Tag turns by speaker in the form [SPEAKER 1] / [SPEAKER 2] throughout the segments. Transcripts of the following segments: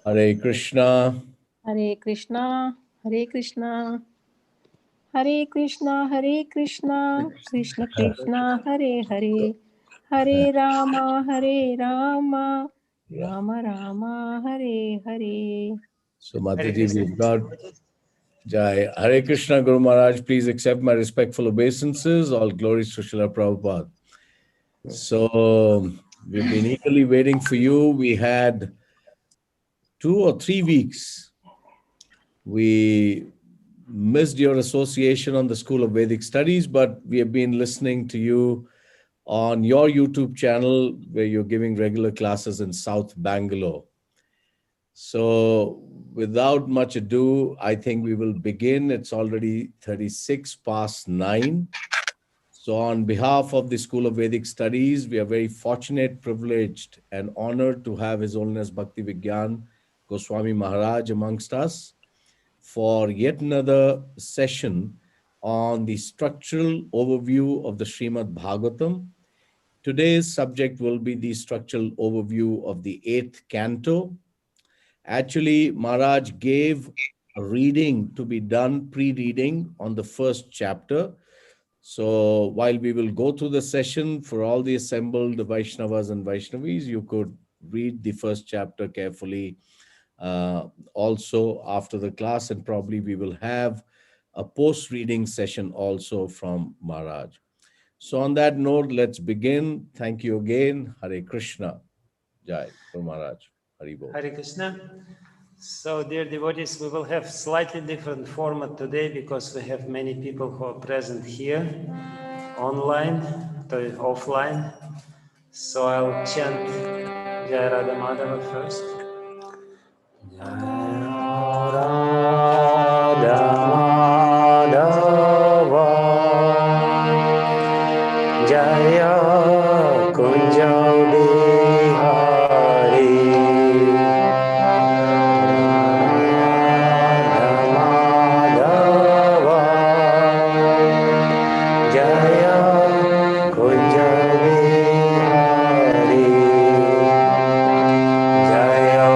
[SPEAKER 1] Hare Krishna.
[SPEAKER 2] Hare Krishna, Hare Krishna, Hare Krishna, Hare Krishna, Krishna Krishna, Hare Hare, Hare Rama, Rama Rama, Hare Hare.
[SPEAKER 1] So, Mataji, we've got Jai. Hare Krishna, Guru Maharaj, please accept my respectful obeisances. All glories to Srila Prabhupada. So, we've been eagerly waiting for you. We had 2 or 3 weeks. We missed your association on the School of Vedic Studies, but we have been listening to you on your YouTube channel where you're giving regular classes in South Bangalore. So, without much ado, I think we will begin. It's already 36 past 9. So, on behalf of the School of Vedic Studies, we are very fortunate, privileged, and honored to have His Holiness Bhakti Vijnana Goswami Maharaj amongst us for yet another session on the structural overview of the Srimad Bhagavatam. Today's subject will be the structural overview of the 8th canto. Actually, Maharaj gave a reading to be done, pre-reading on the first chapter. So while we will go through the session for all the assembled Vaishnavas and Vaishnavis, you could read the first chapter carefully also after the class, and probably we will have a post-reading session also from Maharaj. So on that note, let's begin. Thank you again. Hare Krishna. Jai Guru Maharaj. Hari Bol.
[SPEAKER 3] Hare Krishna. So, dear devotees, we will have slightly different format today because we have many people who are present here, online, offline. So I'll chant Jai Radha Madhava first. Jai Radha Madhava Jaya Kunja Bihari Jaya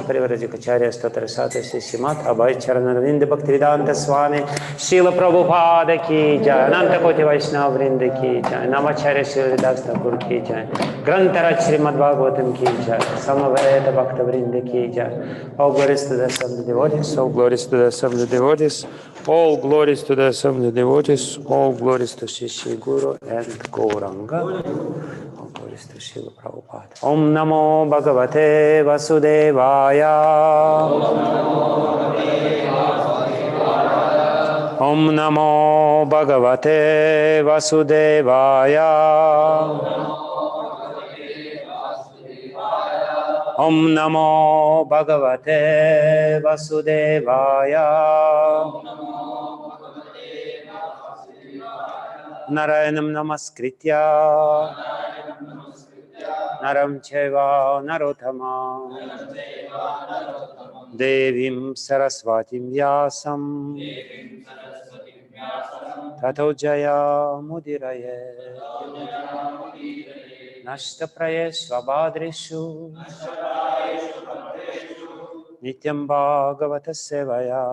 [SPEAKER 3] Parivarajakacharya Stotra Sati Sisimat Abhay Charanarvinda Bhakti Vedanta Swami Srila Prabhupada Ki Jai Ananta Koti Vaishnava Vrinda Ki Jai Namacharya Srila Das Thakur Ki Jai Grantaraj Srimad Bhagavatam Ki Jai Samaveta Bhakta Vrinda Ki Jai. All glories to the Assembly devotees, all glories to the Assembly devotees, all glories to the Assembly devotees, all glories to Shri Guru and Gauranga. Glories to Srila Prabhupada. Om Namo Bhagavate Vasudevaya. Om Namo Bhagavate Vasudevaya. Om Namo Bhagavate Vasudevaya. Narayanam Namaskritya Naram Cheva Narottama Devim Saraswatim Vyasam Tato Jaya Mudiraye Nashtaprayesh Vabhadrishu Nityam Bhagavata Sevaya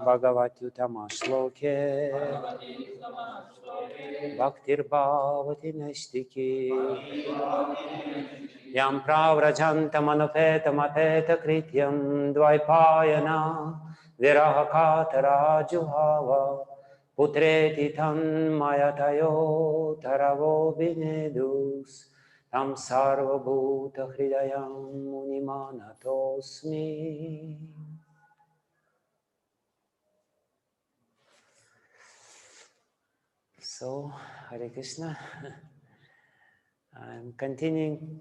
[SPEAKER 3] Bhagavatyutama Shloke Bhaktir Bhavati Nashtiki Yam Pravrajanta Manupeta Mapeta Krityam Dvaipayana Virahakatara Juhava Putreti Tanmayatayo Taravo Vinedus Tam Sarva Bhuta Hridayam Munimanatosmi. So, Hare Krishna.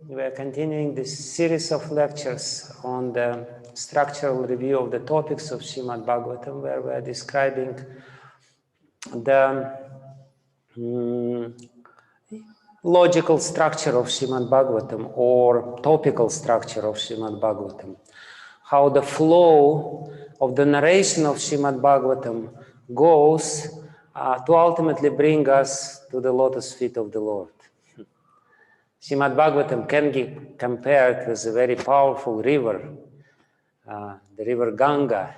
[SPEAKER 3] We are continuing this series of lectures on the structural review of the topics of Srimad Bhagavatam, where we are describing the logical structure of Srimad Bhagavatam or topical structure of Srimad Bhagavatam, how the flow of the narration of Srimad Bhagavatam goes to ultimately bring us to the lotus feet of the Lord. Srimad Bhagavatam can be compared with a very powerful river, the river Ganga,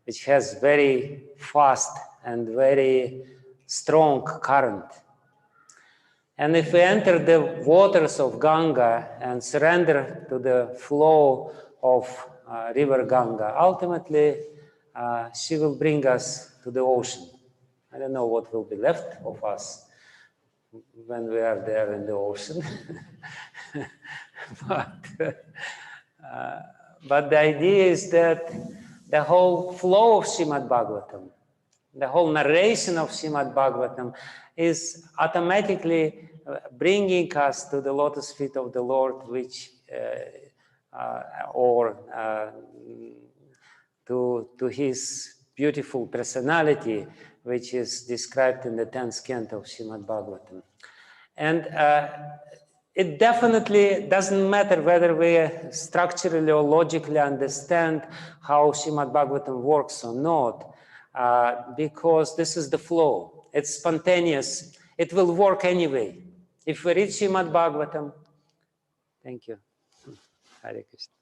[SPEAKER 3] which has very fast and very strong current. And if we enter the waters of Ganga and surrender to the flow of river Ganga, ultimately she will bring us to the ocean. I don't know what will be left of us when we are there in the ocean. But the idea is that the whole flow of Srimad Bhagavatam, the whole narration of Srimad Bhagavatam is automatically bringing us to the lotus feet of the Lord, which to his beautiful personality, which is described in the 10th canto of Srimad Bhagavatam. And it definitely doesn't matter whether we structurally or logically understand how Srimad Bhagavatam works or not, because this is the flow. It's spontaneous. It will work anyway. If we read Srimad Bhagavatam, thank you, Hare Krishna.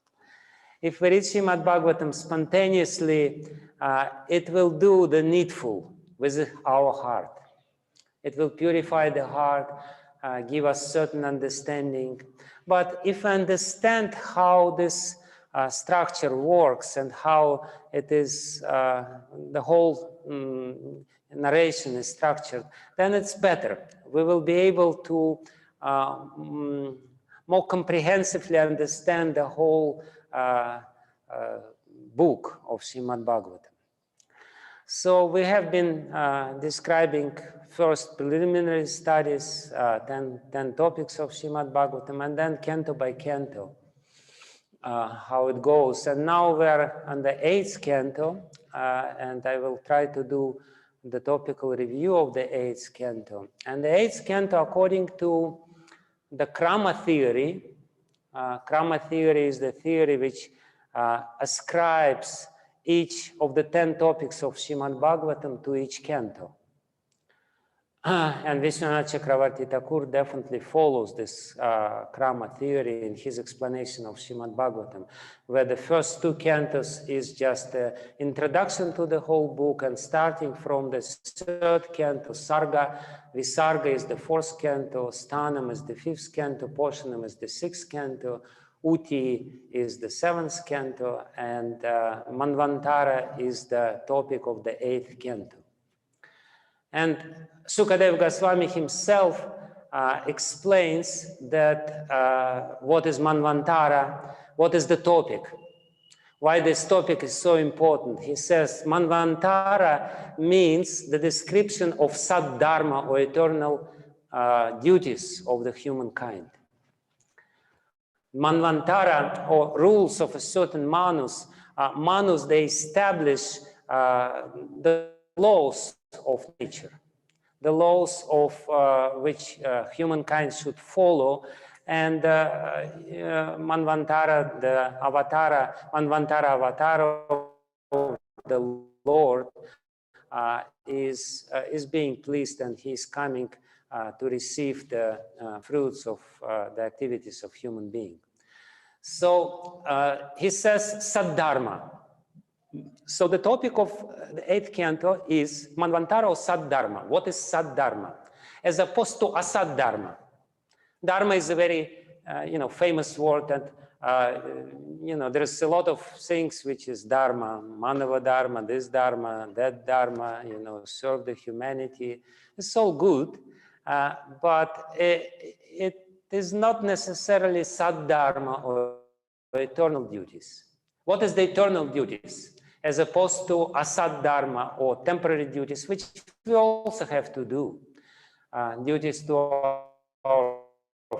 [SPEAKER 3] If we read Srimad Bhagavatam spontaneously, it will do the needful with our heart. It will purify the heart, give us certain understanding. But if we understand how this structure works and how it is, the whole narration is structured, then it's better. We will be able to more comprehensively understand the whole book of Srimad Bhagavatam. So we have been describing first preliminary studies, 10 topics of Srimad Bhagavatam, and then canto by canto, how it goes. And now we're on the 8th canto, and I will try to do the topical review of the 8th canto. And the 8th canto, according to the Krama theory, Krama theory is the theory which ascribes each of the 10 topics of Srimad Bhagavatam to each canto. And Vishwanath Chakravarti Thakur definitely follows this Krama theory in his explanation of Srimad Bhagavatam, where the first 2 cantos is just the introduction to the whole book, and starting from the 3rd canto, Sarga, Visarga is the 4th canto, Sthanam is the 5th canto, Poshanam is the 6th canto, Uti is the 7th canto, and Manvantara is the topic of the 8th canto. And Sukadeva Goswami himself explains that what is Manvantara, what is the topic, why this topic is so important. He says Manvantara means the description of Sad-dharma, or eternal duties of the humankind. Manvantara, or rules of a certain manus, manus, they establish the laws of nature, the laws of which humankind should follow. And Manvantara, the avatar, Manvantara avatar of the Lord is being pleased, and he is coming to receive the fruits of the activities of human being. So he says Sad-dharma. So the topic of the 8th canto is Manvantara or Sad-dharma. What is Sad-dharma? As opposed to Asad-dharma. Dharma is a very famous word, and there's a lot of things which is Dharma, Manava Dharma, this Dharma, that Dharma, serve the humanity. It's all good, but it is not necessarily Sad-dharma or eternal duties. What is the eternal duties? As opposed to Asad-dharma or temporary duties, which we also have to do. Duties to our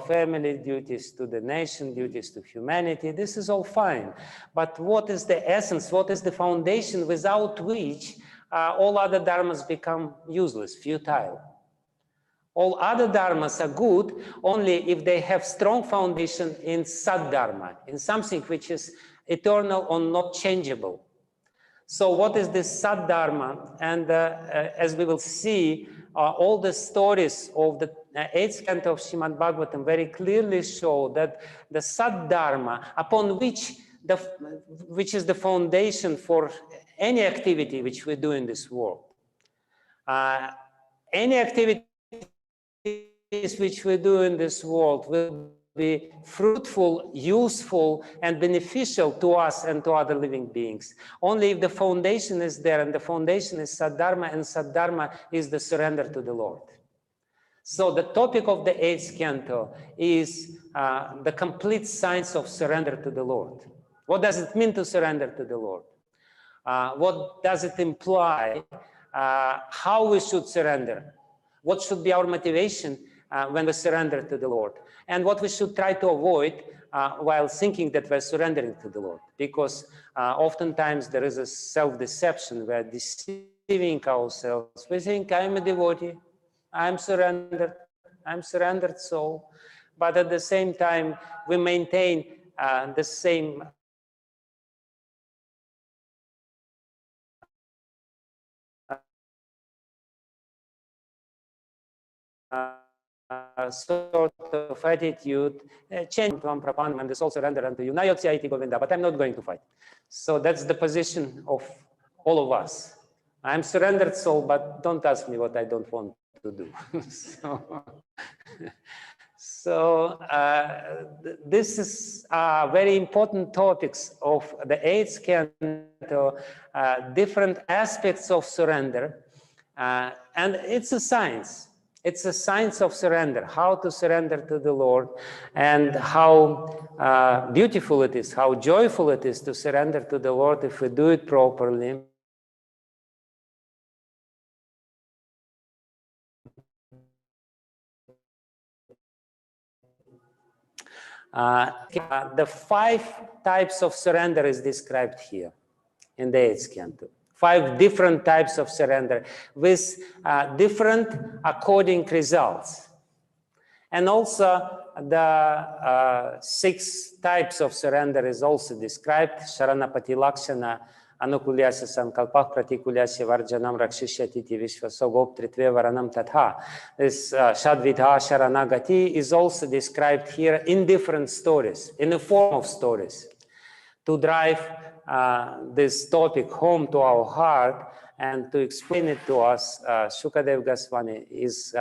[SPEAKER 3] family, duties to the nation, duties to humanity, this is all fine. But what is the essence, what is the foundation without which all other dharmas become useless, futile? All other dharmas are good only if they have strong foundation in Sad-dharma, in something which is eternal or not changeable. So what is this Sad-dharma? And as we will see, all the stories of the 8th canto of Srimad Bhagavatam very clearly show that the Sad-dharma, upon which is the foundation for any activity which we do in this world. Any activity which we do in this world will be fruitful, useful, and beneficial to us and to other living beings. Only if the foundation is there, and the foundation is Sad-dharma, and Sad-dharma is the surrender to the Lord. So the topic of the 8th canto is the complete science of surrender to the Lord. What does it mean to surrender to the Lord? What does it imply? How we should surrender? What should be our motivation when we surrender to the Lord? And what we should try to avoid while thinking that we're surrendering to the Lord. Because oftentimes there is a self-deception. We're deceiving ourselves. We think, I'm a devotee, I'm surrendered soul. but at the same time, we maintain the same sort of attitude, change to Amprapan and this all surrender unto you. Nayotsyaiti Govinda, but I'm not going to fight. So that's the position of all of us. I'm surrendered soul, but don't ask me what I don't want to do. This is very important topics of the 8th canto, different aspects of surrender. And it's a science. It's a science of surrender, how to surrender to the Lord, and how beautiful it is, how joyful it is to surrender to the Lord if we do it properly. The 5 types of surrender is described here in the 8th canto. 5 different types of surrender with different according results. And also the 6 types of surrender is also described. Sharanapati Lakshana, Anukulyasya Sankalpah, Pratikulyasya Varjanam, Rakshishyatiti Vishvasogop Tritve Varanam Tatha. This Shadvidha Sharanagati is also described here in different stories, in the form of stories, to drive this topic home to our heart and to explain it to us. Shukadev Goswami is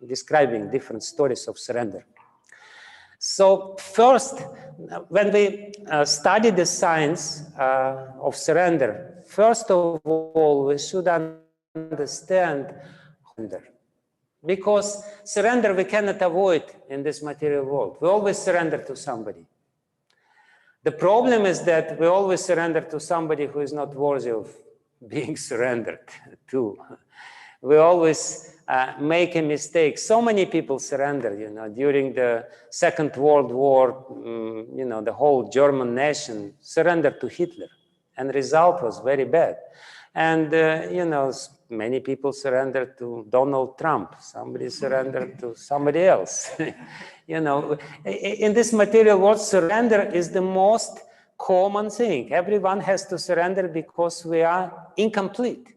[SPEAKER 3] describing different stories of surrender. So first, when we study the science of surrender, first of all, we should understand surrender. Because surrender we cannot avoid in this material world. We always surrender to somebody. The problem is that we always surrender to somebody who is not worthy of being surrendered to. We always make a mistake. So many people surrender, during the Second World War, the whole German nation surrendered to Hitler, and the result was very bad. And, many people surrendered to Donald Trump. Somebody surrendered to somebody else. In this material world, surrender is the most common thing. Everyone has to surrender because we are incomplete.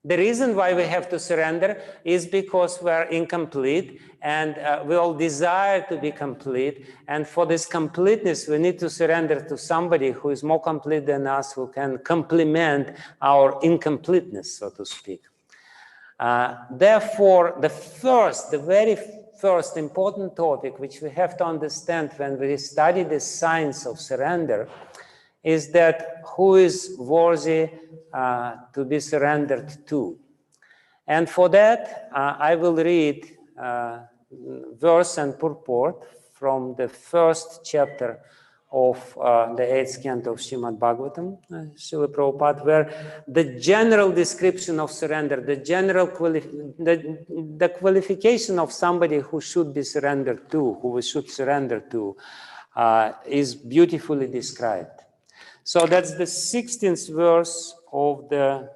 [SPEAKER 3] The reason why we have to surrender is because we are incomplete, and we all desire to be complete. And for this completeness, we need to surrender to somebody who is more complete than us, who can complement our incompleteness, so to speak. Therefore, the very first important topic which we have to understand when we study the science of surrender is that who is worthy to be surrendered to. And for that, I will read verse and purport from the 1st chapter of the 8th canto of Srimad Bhagavatam, Srila Prabhupada, where the general description of surrender, the general the qualification of somebody who should be surrendered to, who we should surrender to, is beautifully described. So that's the 16th verse of the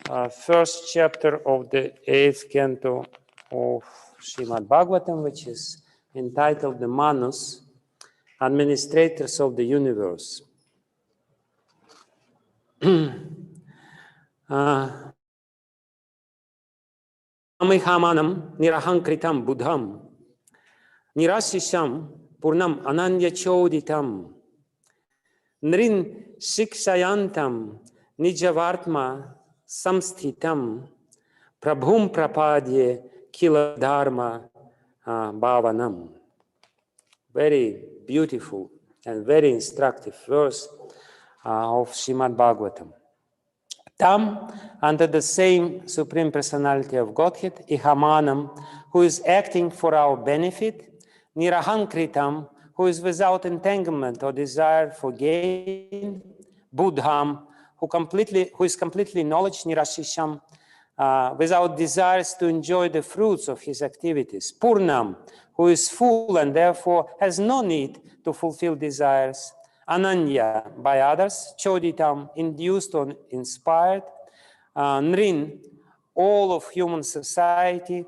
[SPEAKER 3] 1st chapter of the 8th canto of Srimad Bhagavatam, which is entitled the Manus, Administrators of the Universe. Amihamanam nirahankritam buddham nirasisham purnam ananya choditam nrin shikshayantam nijavartma samsthitam prabhum prapadye kila dharma bhavanam. Very beautiful and very instructive verse of Srimad Bhagavatam. Tam, under the same Supreme Personality of Godhead, Ihamanam, who is acting for our benefit, Nirahankritam, who is without entanglement or desire for gain, Buddham, who is completely knowledge, Nirashisham, without desires to enjoy the fruits of his activities, Purnam, who is full and therefore has no need to fulfill desires, Ananya, by others, Choditam, induced or inspired, Nrin, all of human society,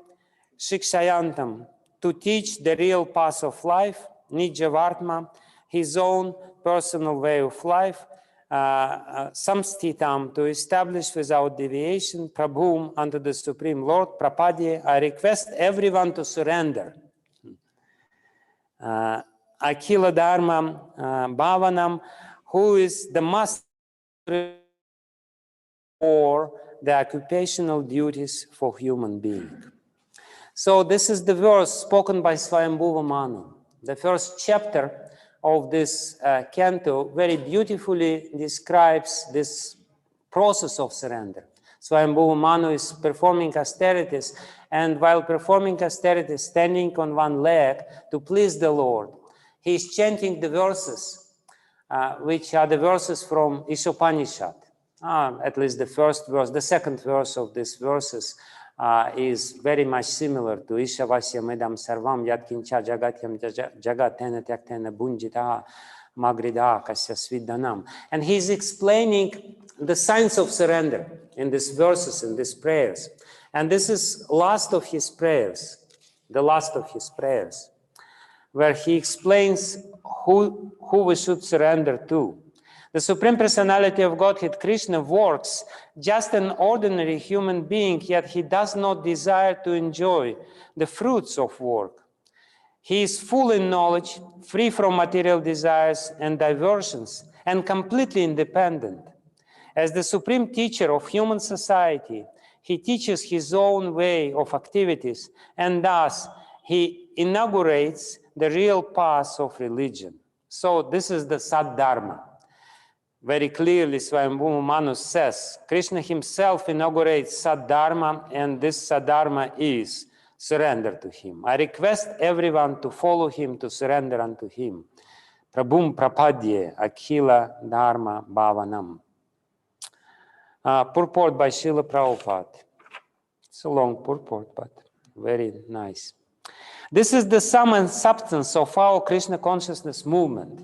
[SPEAKER 3] Shikshayantam, to teach the real path of life, Nijavartma, his own personal way of life, samstitam, to establish without deviation, Prabhum, unto the Supreme Lord, Prapadye, I request everyone to surrender. Akhila Dharma Bhavanam, who is the master for the occupational duties for human being. So this is the verse spoken by Swayambhuva Manu. The first chapter of this canto very beautifully describes this process of surrender. Swayambhuva Manu is performing austerities, and while performing austerities, standing on one leg to please the Lord, he is chanting the verses, which are the verses from Ishopanishad. At least the first verse, the second verse of these verses is very much similar to Ishavasya Medam Sarvam Yatkincha Jagatyam Jagatena Tyaktena Bunjita Magrida Kasya Svidanam. And he's explaining the signs of surrender in these verses, in these prayers. And this is last of his prayers, the last of his prayers, where he explains who we should surrender to. The Supreme Personality of Godhead, Krishna, works just an ordinary human being, yet he does not desire to enjoy the fruits of work. He is full in knowledge, free from material desires and diversions, and completely independent. As the Supreme Teacher of human society, he teaches his own way of activities, and thus he inaugurates the real path of religion. So this is the Saddharma. Very clearly, Swayambhuva Manu says, Krishna himself inaugurates Saddharma, and this Saddharma is surrender to him. I request everyone to follow him, to surrender unto him. Prabhum Prapadye Akhila Dharma Bhavanam. Purport by Srila Prabhupada. It's a long purport, but very nice. This is the sum and substance of our Krishna consciousness movement.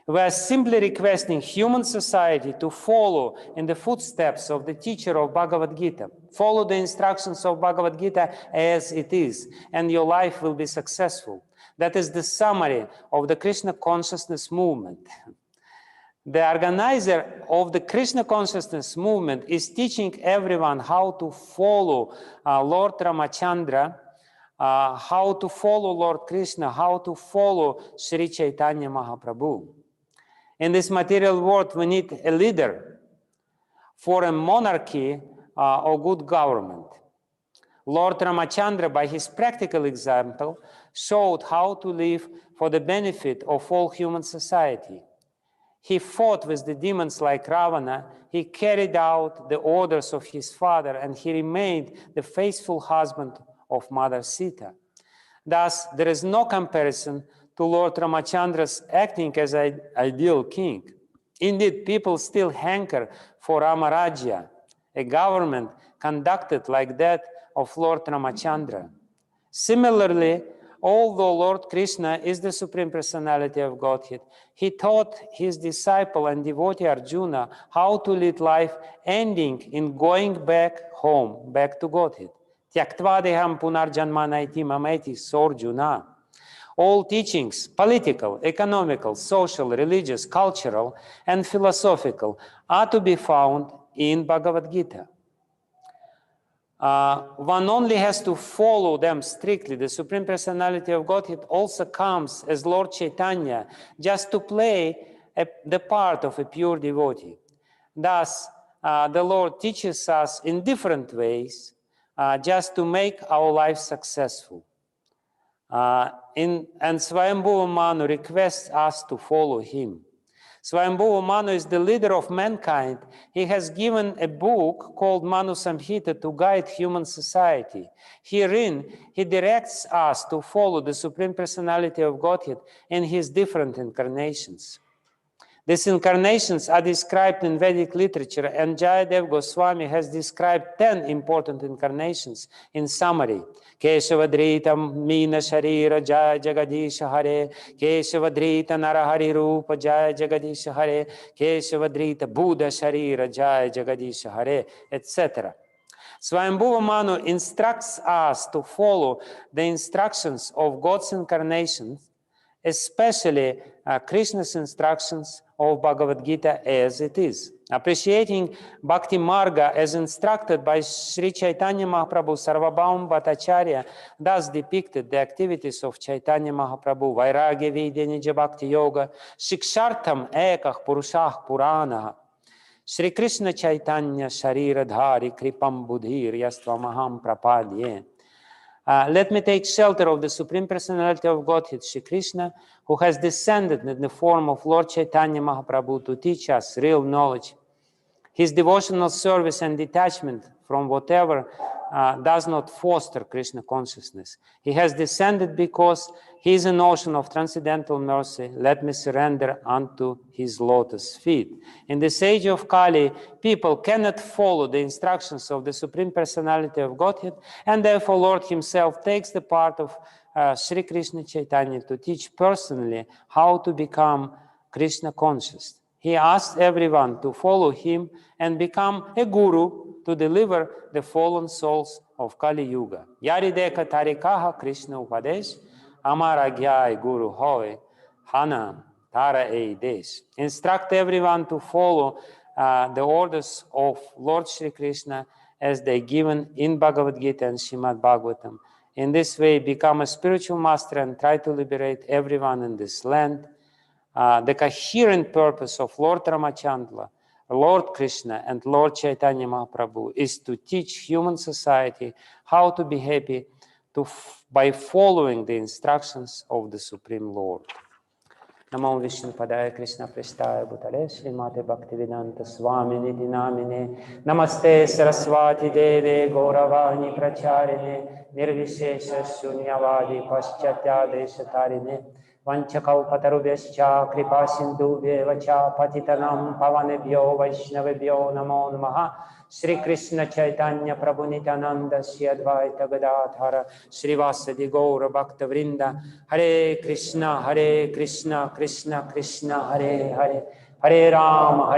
[SPEAKER 3] We are simply requesting human society to follow in the footsteps of the teacher of Bhagavad Gita. Follow the instructions of Bhagavad Gita as it is, and your life will be successful. That is the summary of the Krishna consciousness movement. The organizer of the Krishna consciousness movement is teaching everyone how to follow Lord Ramachandra, how to follow Lord Krishna, how to follow Sri Chaitanya Mahaprabhu. In this material world, we need a leader for a monarchy or good government. Lord Ramachandra, by his practical example, showed how to live for the benefit of all human society. He fought with the demons like Ravana, he carried out the orders of his father, and he remained the faithful husband of Mother Sita. Thus, there is no comparison to Lord Ramachandra's acting as an ideal king. Indeed, people still hanker for Ramarajya, a government conducted like that of Lord Ramachandra. Similarly, although Lord Krishna is the Supreme Personality of Godhead, he taught his disciple and devotee Arjuna how to lead life, ending in going back home, back to Godhead. Tyaktva deham punarjanmana iti mameti sorjuna. All teachings, political, economical, social, religious, cultural, and philosophical, are to be found in Bhagavad Gita. One only has to follow them strictly. The Supreme Personality of Godhead also comes as Lord Chaitanya just to play the part of a pure devotee. Thus, the Lord teaches us in different ways just to make our life successful. And Swayambhuva Manu requests us to follow him. Swayambhuva Manu is the leader of mankind. He has given a book called Manu Samhita to guide human society. Herein, he directs us to follow the Supreme Personality of Godhead in his different incarnations. These incarnations are described in Vedic literature, and Jayadev Goswami has described 10 important incarnations in summary. Keshavadrita Meena Sharira Jaya Jagadisha Hare, Keshavadrita Narahari Rupa Jaya Jagadisha Hare, Keshavadrita Buddha Sharira Jaya Jagadisha Hare, etc. Swayambhuva Manu instructs us to follow the instructions of God's incarnation, especially Krishna's instructions of Bhagavad Gita as it is. Appreciating Bhakti Marga as instructed by Sri Chaitanya Mahaprabhu, Sarvabhaum Bhattacharya thus depicted the activities of Chaitanya Mahaprabhu, Vairagya Vidya Nija Bhakti Yoga, Shikshartham Ekah Purushah Puranaha, Shri Krishna Chaitanya Sharira Dhari Kripam Budhir Yastvamaham Prapadye. Let me take shelter of the Supreme Personality of Godhead, Shri Krishna, who has descended in the form of Lord Chaitanya Mahaprabhu to teach us real knowledge. His devotional service and detachment from whatever does not foster Krishna consciousness. He has descended because he is an ocean of transcendental mercy. Let me surrender unto his lotus feet. In this age of Kali, people cannot follow the instructions of the Supreme Personality of Godhead, and therefore Lord himself takes the part of Sri Krishna Chaitanya to teach personally how to become Krishna conscious. He asked everyone to follow him and become a guru to deliver the fallen souls of Kali Yuga. Yarideka tarikaha Krishna Upadesh, Amara Gyai Guru Hoy, Hana Tara Eidesh. Instruct everyone to follow the orders of Lord Shri Krishna as they given in Bhagavad Gita and Srimad Bhagavatam. In this way, become a spiritual master and try to liberate everyone in this land. The coherent purpose of Lord Ramachandra, Lord Krishna, and Lord Chaitanya Mahaprabhu is to teach human society how to be happy by following the instructions of the Supreme Lord. Namo Vishnu Padaya Krishna Prestaya Bhutale Srimate Bhakti Vijnana Goswami Niti Namine Namaste Saraswati Deve Gauravani Pracharine Nirvishesha Shunyavadi Paschatya Deshatarine Vanchakaupatarubhyascha Kripa Sindhubhyevacha Patitanam Pavanebhyo Vaishnavebhyo Namo Namaha Shri Krishna Chaitanya Prabhu Nityananda Shri Advaita Gadadhara Srivasadi Gaura Bhakta Vrinda Hare Krishna Krishna Krishna Hare Hare Hare Rama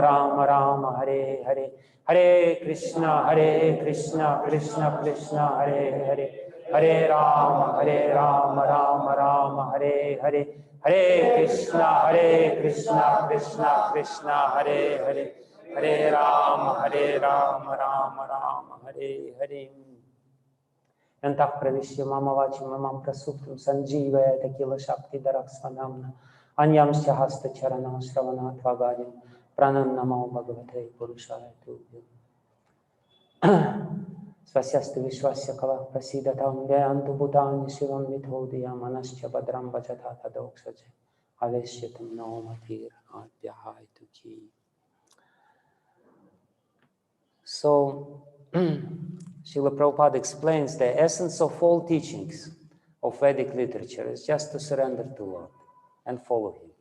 [SPEAKER 3] Rama Rama Hare Hare Hare Krishna Krishna Krishna Hare Hare Hare Rama Rama Rama Hare Hare Hare Krishna Krishna Hare Hare Hare Rama Rama Hare Hare Yantah pravishya mama vachim mamam prasuptam sanjeevayata kila shakti darakshvanamna anyamsya hasta charana shravana tvagadim pranannamo bhagavate purushaya tubhyam Svasyastu vishwasya kava prasidatam deyantu bhutani shivam mithodya manascha badram vajatata doksaje aveshyatam no matir adhyahaitu ki. So, Srila Prabhupada explains the essence of all teachings of Vedic literature is just to surrender to Lord and follow him.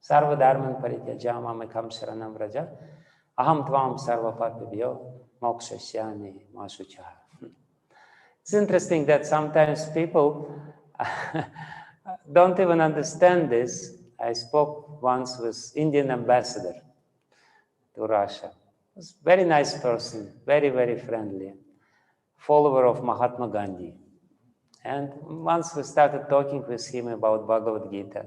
[SPEAKER 3] Sarva dharman parityajya mamekam sharanam vraja aham tvam sarva papibhyo mokshasyami ma shuchaha. It's interesting that sometimes people don't even understand this. I spoke once with Indian ambassador to Russia. He was a very nice person, very, very friendly, follower of Mahatma Gandhi. And once we started talking with him about Bhagavad Gita,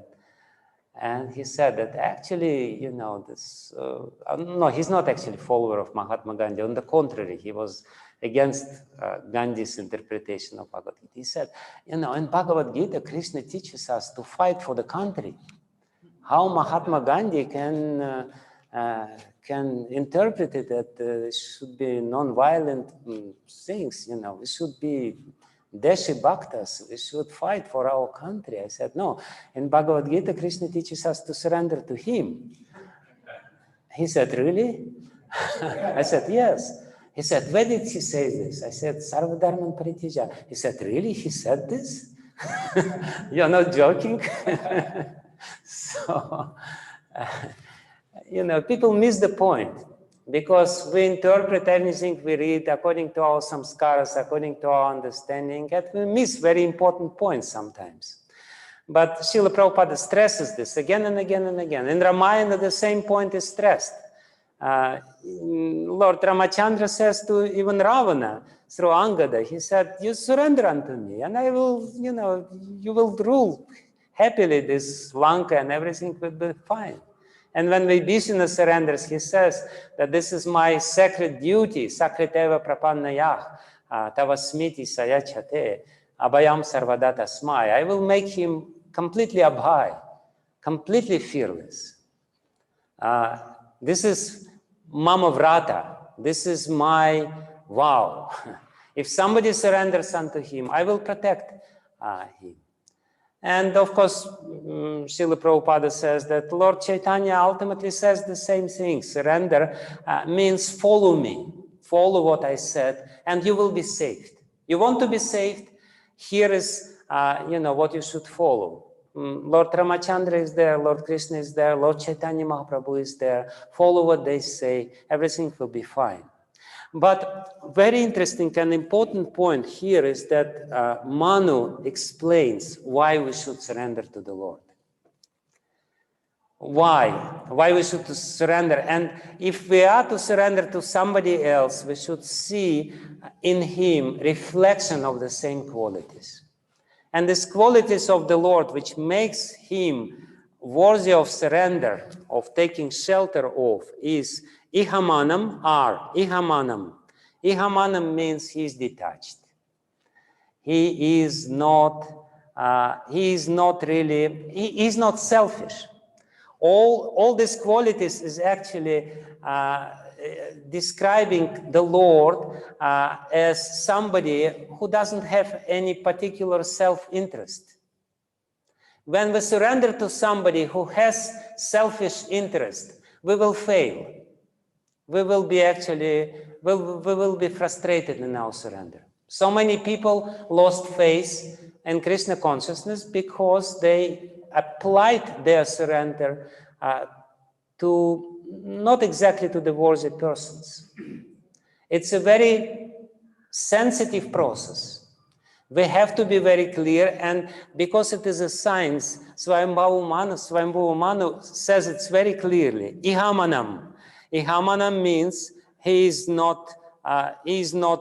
[SPEAKER 3] and he said that actually, you know, no, he's not actually a follower of Mahatma Gandhi. On the contrary, he was against Gandhi's interpretation of Bhagavad Gita. He said, you know, in Bhagavad Gita, Krishna teaches us to fight for the country. How Mahatma Gandhi can interpret it that it should be non-violent things, you know, it should be Deshi Bhaktas, we should fight for our country. I said, no, in Bhagavad Gita, Krishna teaches us to surrender to him. He said, really? I said, yes. He said, where did he say this? I said, Sarva Dharman Parityaja. He said, really? He said this? You're not joking? So, you know, people miss the point because we interpret anything we read according to our samskaras, according to our understanding, and we miss very important points sometimes. But Srila Prabhupada stresses this again and again and again. In Ramayana, the same point is stressed. Lord Ramachandra says to even Ravana through Angada, he said, you surrender unto me and I will, you will rule happily this Lanka and everything will be fine. And when Vibhishana surrenders, he says that this is my sacred duty, sakriteva prapannayah, tavasmiti sayachate, abhayam sarvada tasmai. I will make him completely abhay, completely fearless. This is mama vrata. This is my vow. If somebody surrenders unto him, I will protect him. And of course, Srila Prabhupada says that Lord Chaitanya ultimately says the same thing. Surrender means follow me, follow what I said, and you will be saved. You want to be saved? Here is, what you should follow. Lord Ramachandra is there, Lord Krishna is there, Lord Chaitanya Mahaprabhu is there. Follow what they say, everything will be fine. But very interesting and important point here is that Manu explains why we should surrender to the Lord. Why we should surrender. And if we are to surrender to somebody else, we should see in him reflection of the same qualities. And these qualities of the Lord, which makes him worthy of surrender, of taking shelter of, is ihamanam, ihamanam. Ihamanam means he is detached. He is not selfish. All these qualities is actually describing the Lord as somebody who doesn't have any particular self-interest. When we surrender to somebody who has selfish interest, we will fail. We will be frustrated in our surrender. So many people lost faith in Krishna consciousness because they applied their surrender to not exactly to the worthy persons. It's a very sensitive process. We have to be very clear, and because it is a science, Swayambhavu Manu says it very clearly. Ihamanam. Ihamanam means he is not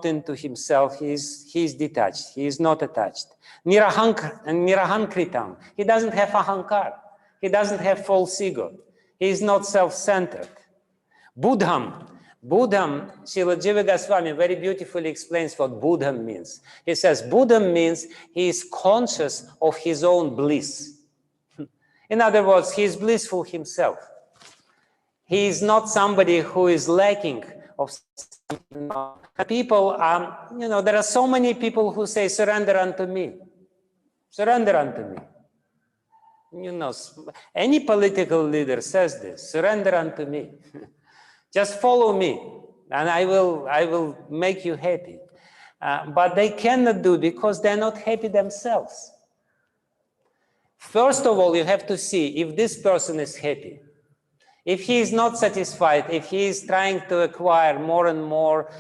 [SPEAKER 3] into himself, he is detached, he is not attached. Nirahankritam. He doesn't have ahankar. He doesn't have false ego. He is not self-centered. Buddham. Buddham, Srila Jiva Goswami very beautifully explains what Buddham means. He says Buddham means he is conscious of his own bliss. In other words, he is blissful himself. He is not somebody who is lacking of something. People, there are so many people who say, surrender unto me. Surrender unto me. Any political leader says this, surrender unto me. Just follow me and I will make you happy. But they cannot do because they're not happy themselves. First of all, you have to see if this person is happy. If he is not satisfied, if he is trying to acquire more and more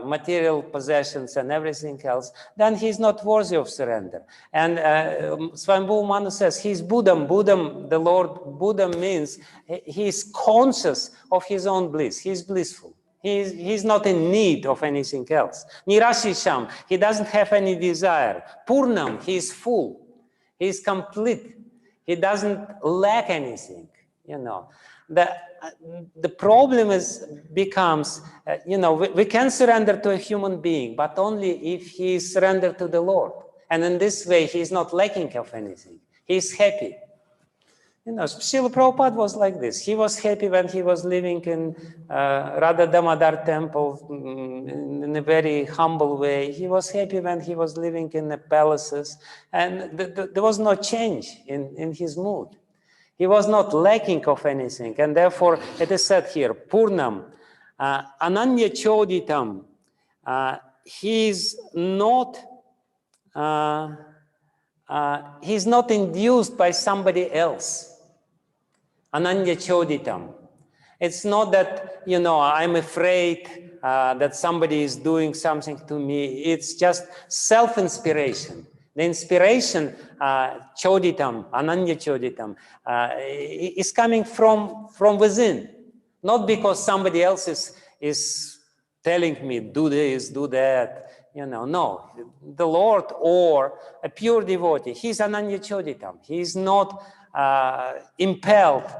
[SPEAKER 3] material possessions and everything else, then he is not worthy of surrender. And Swayambhavu Manu says he is Buddham. Buddham, the Lord, Buddham means he is conscious of his own bliss. He is blissful. He is not in need of anything else. Nirashisham, he doesn't have any desire. Purnam, he is full. He is complete. He doesn't lack anything, The problem becomes, we can surrender to a human being, but only if he is surrendered to the Lord. And in this way, he is not lacking of anything. He is happy. Srila Prabhupada was like this. He was happy when he was living in Radha Damodar temple in a very humble way. He was happy when he was living in the palaces. And there was no change in his mood. He was not lacking of anything. And therefore, it is said here, Purnam, Ananya Choditam, he's not induced by somebody else. Ananya Choditam. It's not that, I'm afraid that somebody is doing something to me. It's just self-inspiration. The inspiration, Choditam, Ananya Choditam, is coming from within. Not because somebody else is telling me, do this, do that, no. The Lord or a pure devotee, he's ananya choditam. He's not impelled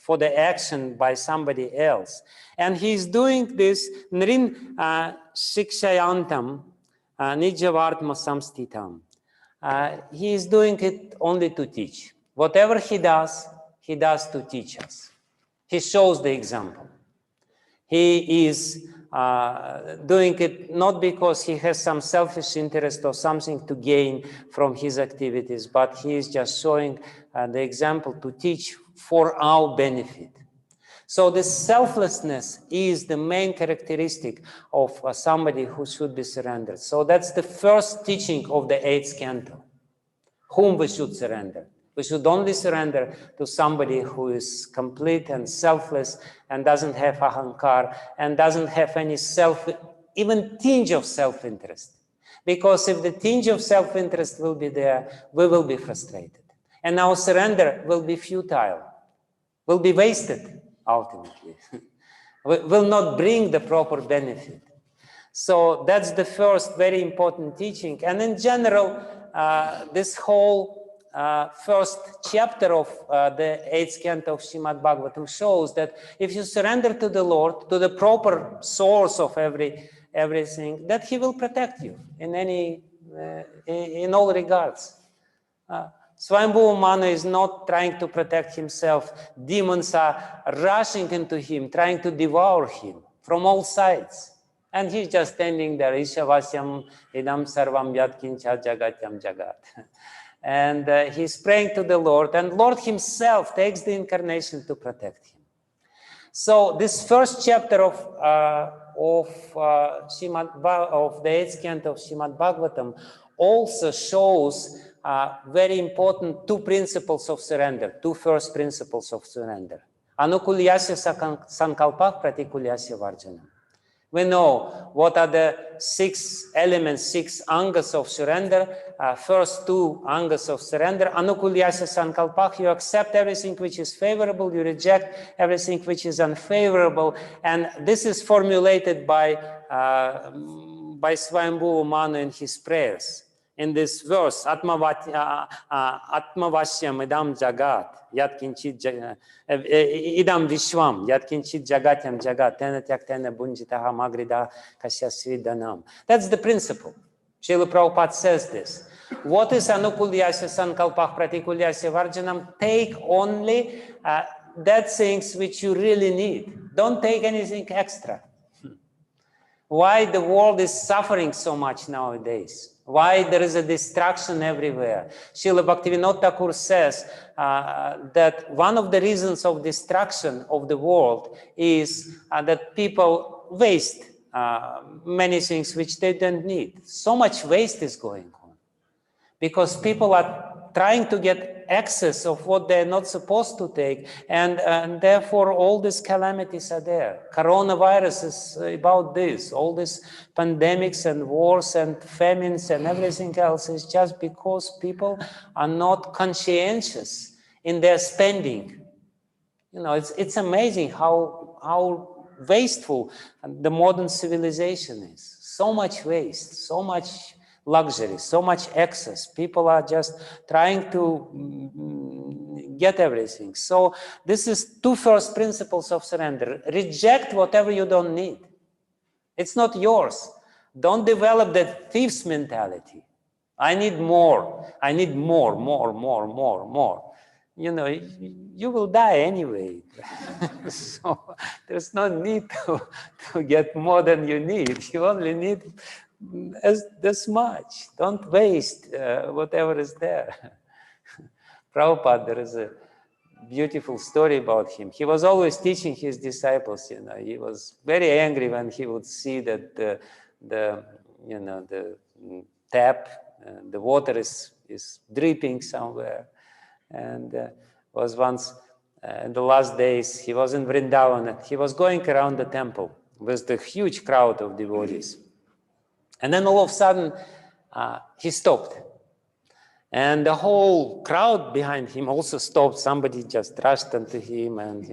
[SPEAKER 3] for the action by somebody else. And he's doing this nrin shikshayantam nijavartma samstitam. He is doing it only to teach. Whatever he does to teach us. He shows the example. He is doing it not because he has some selfish interest or something to gain from his activities, but he is just showing the example to teach for our benefit. So this selflessness is the main characteristic of somebody who should be surrendered. So that's the first teaching of the 8th canto, whom we should surrender. We should only surrender to somebody who is complete and selfless and doesn't have ahankar and doesn't have any even tinge of self-interest. Because if the tinge of self-interest will be there, we will be frustrated. And our surrender will be futile, will be wasted, ultimately. Will not bring the proper benefit. So that's the first very important teaching. And in general, this whole first chapter of the 8th canto of Srimad Bhagavatam shows that if you surrender to the Lord, to the proper source of everything, that he will protect you in all regards. Swayambhu Vamana is not trying to protect himself. Demons are rushing into him, trying to devour him from all sides. And he's just standing there, Ishavasyam idam sarvam yatkincha jagatyam jagat. And he's praying to the Lord, and Lord himself takes the incarnation to protect him. So this first chapter of the 8th canto of Srimad Bhagavatam also shows very important two principles of surrender, two first principles of surrender. Anukulyasya sankalpah pratikulyasya varjanam. We know what are the 6 elements, 6 angas of surrender. First 2 angas of surrender. Anukulyasya sankalpah, you accept everything which is favorable, you reject everything which is unfavorable. And this is formulated by Swayambhu Vamana in his prayers. In this verse, Atmavasyam idam jagat, yatkinchit idam vishwam, yatkinchit jagatyam jagat, tena tyaktena bunjitaha magrida kasyasvidanam. That's the principle. Srila Prabhupada says this. What is anukulyasya sankalpah pratikulyasya varjanam? Take only that things which you really need. Don't take anything extra. Why the world is suffering so much nowadays? Why there is a distraction everywhere? Srila Bhaktivinoda Thakur says that one of the reasons of distraction of the world is that people waste many things which they don't need. So much waste is going on because people are trying to get excess of what they're not supposed to take, and therefore all these calamities are there. Coronavirus is about this. All these pandemics and wars and famines and everything else is just because people are not conscientious in their spending. It's amazing how wasteful the modern civilization is. So much waste, so much luxury, so much excess. People are just trying to get everything. So this is 2 first principles of surrender. Reject whatever you don't need. It's not yours. Don't develop that thief's mentality. I need more. I need more. You will die anyway. So there's no need to get more than you need. You only need this much. Don't waste whatever is there. Prabhupada, there is a beautiful story about him. He was always teaching his disciples. He was very angry when he would see that the tap, the water is dripping somewhere. And was once in the last days, he was in Vrindavan, and he was going around the temple with the huge crowd of devotees. And then all of a sudden, he stopped. And the whole crowd behind him also stopped. Somebody just rushed into him, and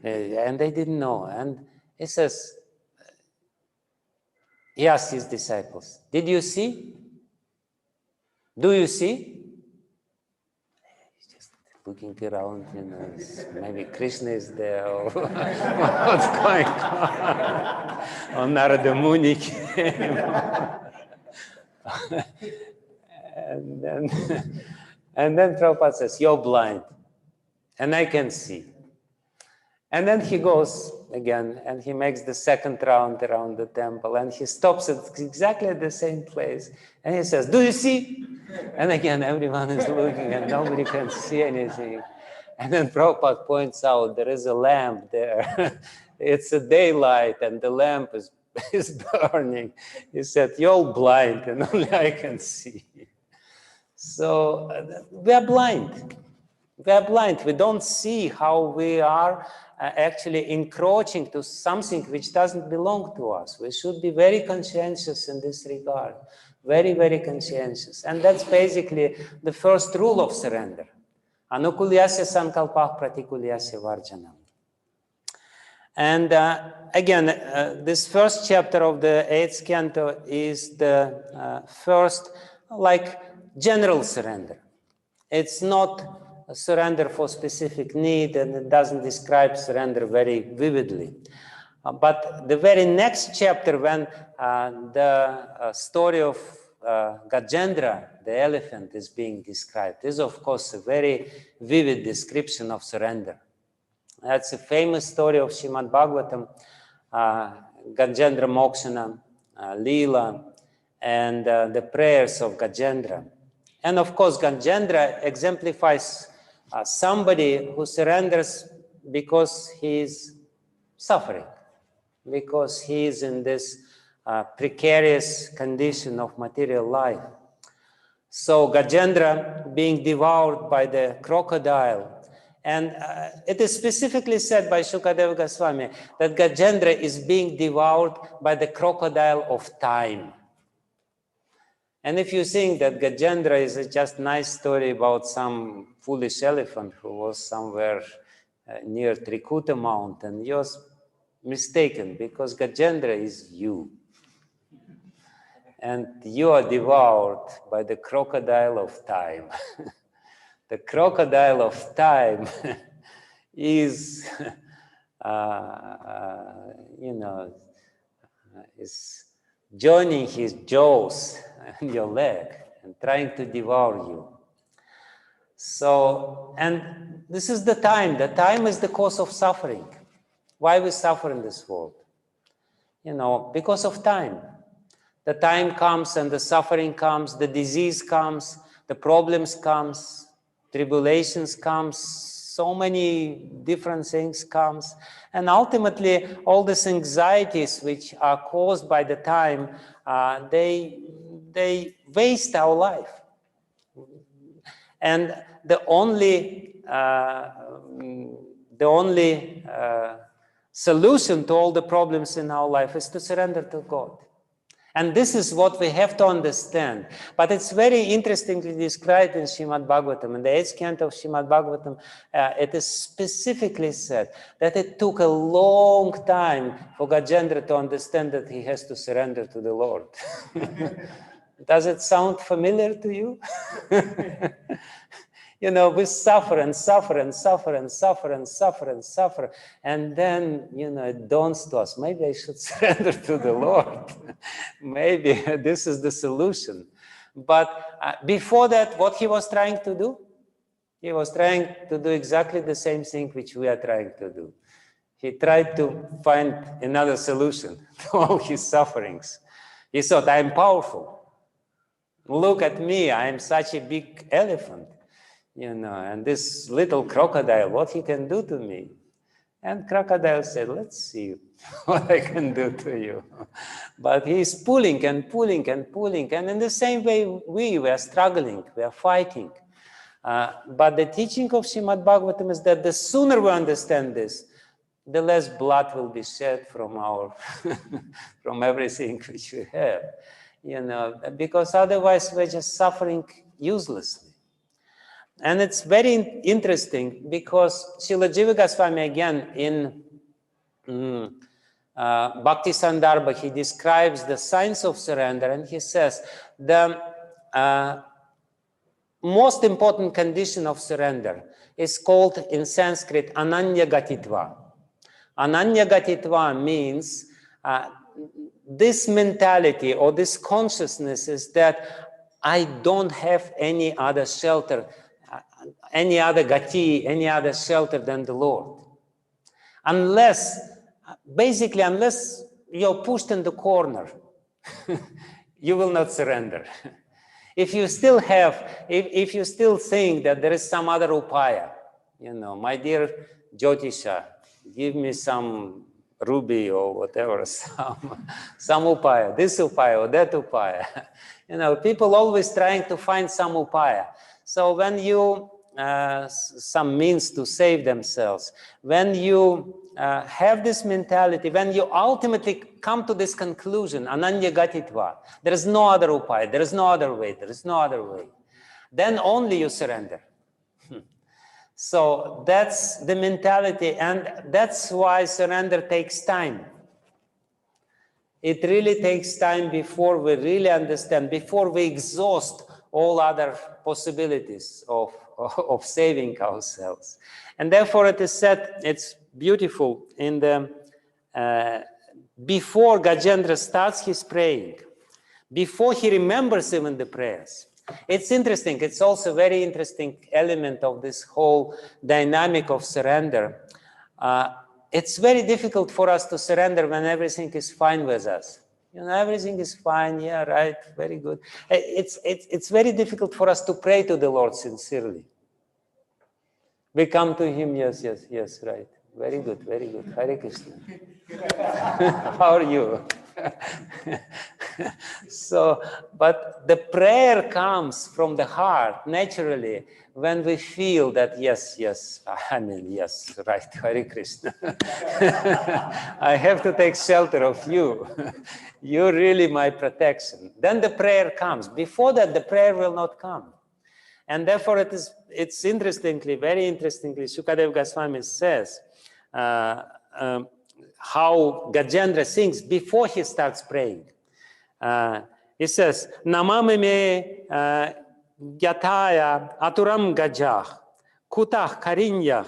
[SPEAKER 3] and they didn't know. And he says, he asked his disciples, "Did you see? Do you see?" He's just looking around, maybe Krishna is there, or what's going on? Or Narada Muni came. And then Prabhupada says, "You're blind, and I can see." And then he goes again, and he makes the second round around the temple, and he stops at exactly the same place. And he says, "Do you see?" And again, everyone is looking, and nobody can see anything. And then Prabhupada points out, there is a lamp there. It's a daylight, and the lamp is burning. He said, "You're blind, and only I can see." So we are blind. We are blind. We don't see how we are actually encroaching to something which doesn't belong to us. We should be very conscientious in this regard. Very, very conscientious. And that's basically the first rule of surrender. Anukulyasya sankalpah pratikulyasya varjanam. And again, this first chapter of the 8th canto is the first, general surrender. It's not a surrender for specific need, and it doesn't describe surrender very vividly. But the very next chapter, when the story of Gajendra, the elephant, is being described, is of course a very vivid description of surrender. That's a famous story of Srimad Bhagavatam, Gajendra Mokshana, Leela, and the prayers of Gajendra. And of course, Gajendra exemplifies somebody who surrenders because he is suffering, because he is in this precarious condition of material life. So Gajendra being devoured by the crocodile, and it is specifically said by Shukadeva Goswami that Gajendra is being devoured by the crocodile of time. And if you think that Gajendra is a just nice story about some foolish elephant who was somewhere near Trikuta mountain, you're mistaken, because Gajendra is you. And you are devoured by the crocodile of time. The crocodile of time is, is joining his jaws and your leg and trying to devour you. So, and this is the time. The time is the cause of suffering. Why we suffer in this world? Because of time. The time comes and the suffering comes, the disease comes, the problems comes, tribulations comes, so many different things comes. And ultimately, all these anxieties which are caused by the time, they waste our life. And the only solution to all the problems in our life is to surrender to God. And this is what we have to understand. But it's very interestingly described in Srimad Bhagavatam. In the 8th canto of Srimad Bhagavatam, it is specifically said that it took a long time for Gajendra to understand that he has to surrender to the Lord. Does it sound familiar to you? We suffer and suffer and suffer and suffer and suffer and suffer. And then, it dawns to us, maybe I should surrender to the Lord. Maybe this is the solution. But before that, what he was trying to do? He was trying to do exactly the same thing which we are trying to do. He tried to find another solution to all his sufferings. He thought, I'm powerful. Look at me, I am such a big elephant. And this little crocodile, what he can do to me? And crocodile said, let's see what I can do to you. But he's pulling and pulling and pulling. And in the same way, we are struggling, we are fighting. But the teaching of Srimad Bhagavatam is that the sooner we understand this, the less blood will be shed from from everything which we have. Because otherwise we're just suffering uselessly. And it's very interesting because Srila Jiva Goswami again in Bhakti Sandarbha, he describes the signs of surrender, and he says the most important condition of surrender is called in Sanskrit Ananya Gatitva. Ananya Gatitva means this mentality or this consciousness is that I don't have any other shelter, any other gati, any other shelter than the Lord. Basically, unless you're pushed in the corner, you will not surrender. If you still if you still think that there is some other upaya, my dear Jyotisha, give me some ruby or whatever, some upaya, this upaya or that upaya. People always trying to find some upaya. So when you, some means to save themselves, when you have this mentality, when you ultimately come to this conclusion, Ananya Gatitva, there is no other upaya, there is no other way, there is no other way, then only you surrender. So that's the mentality, and that's why surrender takes time. It really takes time before we really understand, before we exhaust all other possibilities of saving ourselves. And therefore it is said, it's beautiful, in the before Gajendra starts his praying, before he remembers even the prayers. It's interesting, it's also a very interesting element of this whole dynamic of surrender. It's very difficult for us to surrender when everything is fine with us. Everything is fine, yeah, right, very good. It's very difficult for us to pray to the Lord sincerely. We come to him, yes, right. Very good, very good. Hare Krishna. How are you? So, but the prayer comes from the heart naturally when we feel that, yes, right, Hare Krishna. I have to take shelter of you. You're really my protection. Then the prayer comes. Before that, the prayer will not come. And therefore, it's interestingly, very interestingly, Shukadev Goswami says, how Gajendra sings before he starts praying. He says, Namame me gyataya aturam gajah, kutah karinyah,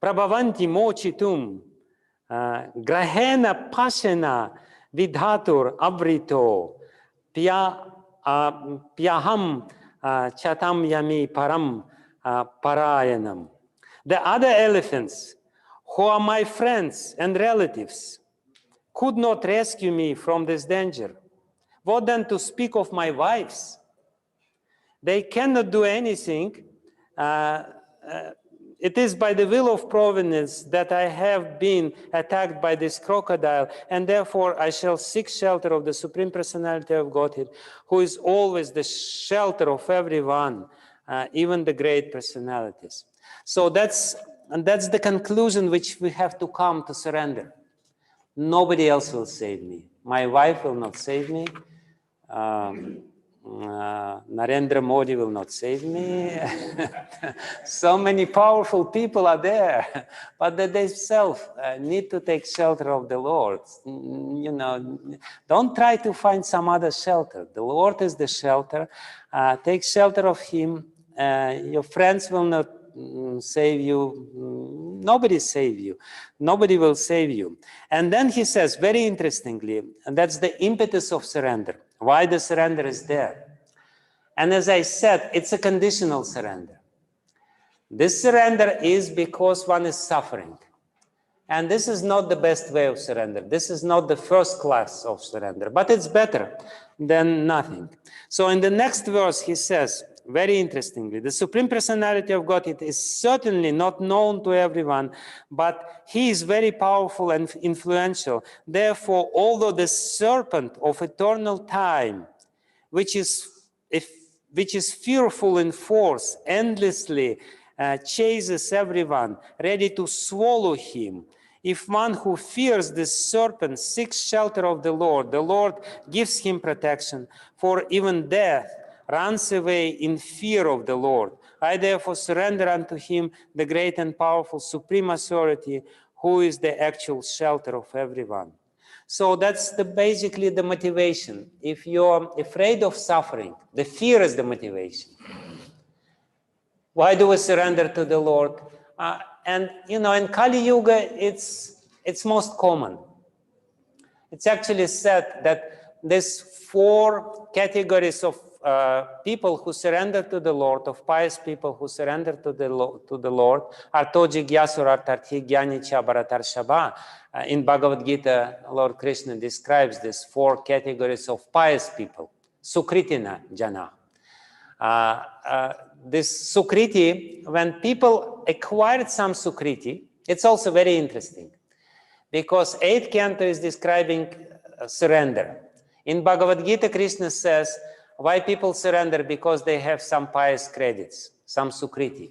[SPEAKER 3] prabhavanti mochitum, grahena pasena vidhatur avrito, pyaham chatam yami param parayanam. The other elephants, who are my friends and relatives, could not rescue me from this danger. What then to speak of my wives? They cannot do anything. It is by the will of providence that I have been attacked by this crocodile, and therefore I shall seek shelter of the Supreme Personality of Godhead, who is always the shelter of everyone, even the great personalities. So that's the conclusion which we have to come to surrender. Nobody else will save me. My wife will not save me. Narendra Modi will not save me. So many powerful people are there, but they themselves need to take shelter of the Lord. Don't try to find some other shelter. The Lord is the shelter. Take shelter of Him. Your friends will not save you. Nobody save you. Nobody will save you. And then he says, very interestingly, and that's the impetus of surrender. Why the surrender is there. And as I said, it's a conditional surrender. This surrender is because one is suffering. And this is not the best way of surrender. This is not the first class of surrender, but it's better than nothing. So in the next verse, he says, very interestingly, the Supreme Personality of Godhead is certainly not known to everyone, but He is very powerful and influential. Therefore, although the serpent of eternal time, which is fearful in force, endlessly chases everyone, ready to swallow him, if one who fears this serpent seeks shelter of the Lord gives him protection, for even death runs away in fear of the Lord. I therefore surrender unto him, the great and powerful supreme authority, who is the actual shelter of everyone. So that's basically the motivation. If you're afraid of suffering, the fear is the motivation. Why do we surrender to the Lord? And in Kali Yuga, it's most common. It's actually said that there's 4 categories of people who surrender to the Lord, of pious people who surrender to the Lord, Arto Jigyasu Artarthi Gyani Bharatar Shaba. In Bhagavad Gita, Lord Krishna describes these 4 categories of pious people. Sukritina Jana. This Sukriti, when people acquired some Sukriti, it's also very interesting. Because 8th canto is describing surrender. In Bhagavad Gita, Krishna says, why people surrender? Because they have some pious credits, some sukriti.